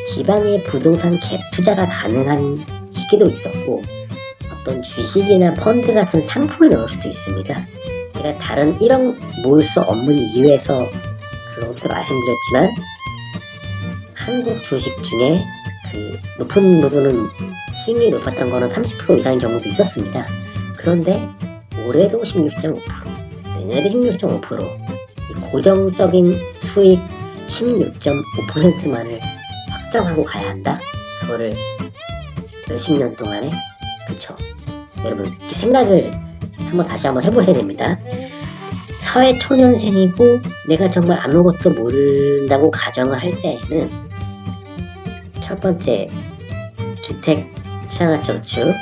지방의 부동산 갭 투자가 가능한 시기도 있었고, 어떤 주식이나 펀드 같은 상품에 넣을 수도 있습니다. 제가 다른 1억 모을 수 없는 이유에서 그것도 말씀드렸지만, 한국 주식 중에 그 높은 부분은 수익률이 높았던 거는 30% 이상인 경우도 있었습니다. 그런데 올해도 16.5%, 내년에도 16.5%, 이 고정적인 수익 16.5%만을 확정하고 가야 한다. 그거를 몇십 년 동안에, 그쵸? 여러분 이렇게 생각을 다시 한번 해보셔야 됩니다. 사회초년생이고 내가 정말 아무것도 모른다고 가정을 할 때에는 첫 번째, 주택 취약저축,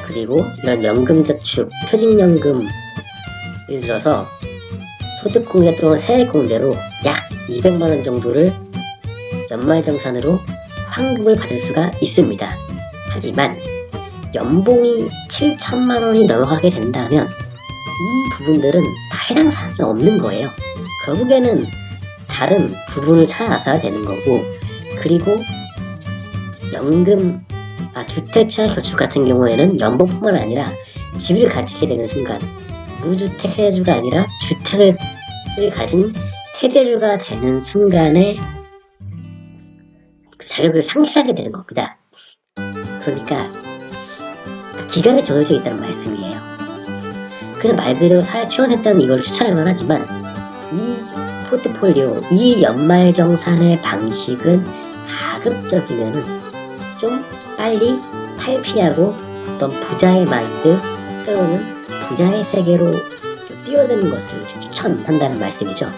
그리고 이런 연금저축, 퇴직연금, 예를 들어서 소득공제 또는 세액공제로 약 200만원 정도를 연말정산으로 환급을 받을 수가 있습니다. 하지만 연봉이 7천만원이 넘어가게 된다면 이 부분들은 다 해당 사항이 없는 거예요. 결국에는 다른 부분을 찾아나서야 되는 거고, 그리고 주택취약저축 같은 경우에는 연봉뿐만 아니라 집을 가지게 되는 순간 무주택 세대주가 아니라 주택을 가진 세대주가 되는 순간에 그 자격을 상실하게 되는 겁니다. 그러니까 기간이 정해져 있다는 말씀이에요. 그래서 말 그대로 사회초년생 때는 이걸 추천할 만하지만, 이 포트폴리오, 이 연말정산의 방식은 가급적이면은 좀 빨리 탈피하고 어떤 부자의 마인드, 때로는 부자의 세계로 뛰어드는 것을 추천한다는 말씀이죠.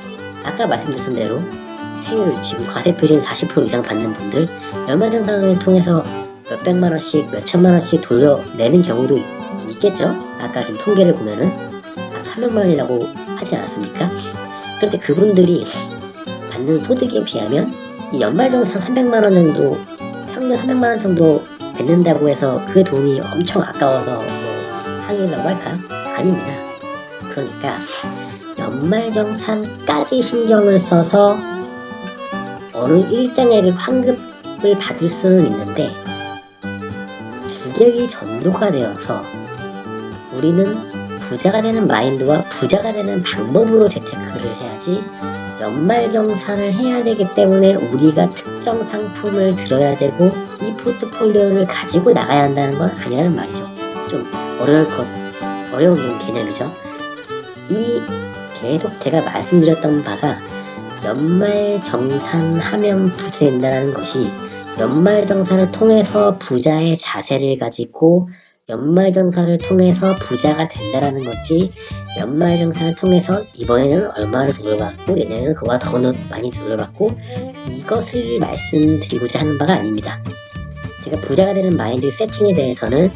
아까 말씀드린 대로 세율, 지금 과세표준 40% 이상 받는 분들, 연말정산을 통해서 몇백만원씩, 몇천만원씩 돌려내는 경우도 있겠죠. 아까 지금 통계를 보면은 300만원이라고 하지 않았습니까? 그런데 그분들이 받는 소득에 비하면 이 연말정산 300만원 정도, 평균 300만원 정도 뱉는다고 해서 그 돈이 엄청 아까워서 항의라고 할까요? 아닙니다. 그러니까 연말정산까지 신경을 써서 어느 일정액의 환급을 받을 수는 있는데, 주객이 전도가 되어서 우리는 부자가 되는 마인드와 부자가 되는 방법으로 재테크를 해야지, 연말정산을 해야 되기 때문에 우리가 특정 상품을 들어야 되고 이 포트폴리오를 가지고 나가야 한다는 건 아니라는 말이죠. 좀 어려운 개념이죠. 이 계속 제가 말씀드렸던 바가 연말정산하면 부자 된다는 것이 연말정산을 통해서 부자의 자세를 가지고 연말정산을 통해서 부자가 된다라는 거지, 연말정산을 통해서 이번에는 얼마를 돌려받고 내년에는 그거보다 더 많이 돌려받고, 이것을 말씀드리고자 하는 바가 아닙니다. 제가 부자가 되는 마인드 세팅에 대해서는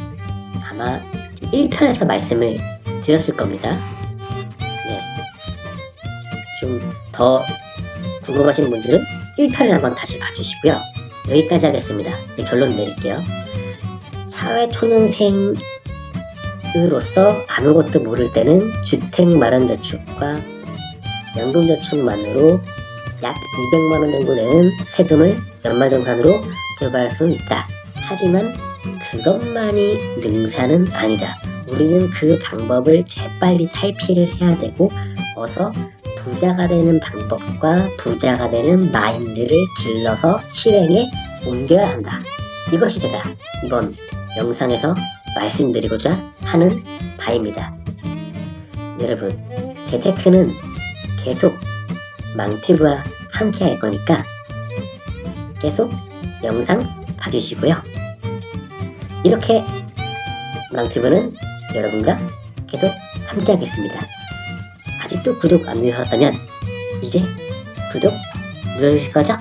아마 1편에서 말씀을 드렸을 겁니다. 네. 좀 더 궁금하신 분들은 1편을 한번 다시 봐주시고요. 여기까지 하겠습니다. 이제 결론 내릴게요. 사회초년생으로서 아무것도 모를 때는 주택마련저축과 연금저축만으로 약 200만원 정도 되는 세금을 연말정산으로 돌려받을 수는 있다. 하지만 그것만이 능사는 아니다. 우리는 그 방법을 재빨리 탈피를 해야 되고, 어서 부자가 되는 방법과 부자가 되는 마인드를 길러서 실행에 옮겨야 한다. 이것이 제가 이번 영상에서 말씀드리고자 하는 바입니다. 여러분, 재테크는 계속 망티브와 함께 할 거니까 계속 영상 봐주시고요. 이렇게 망티브는 여러분과 계속 함께 하겠습니다. 아직도 구독 안 누르셨다면 이제 구독 눌러주실 거죠?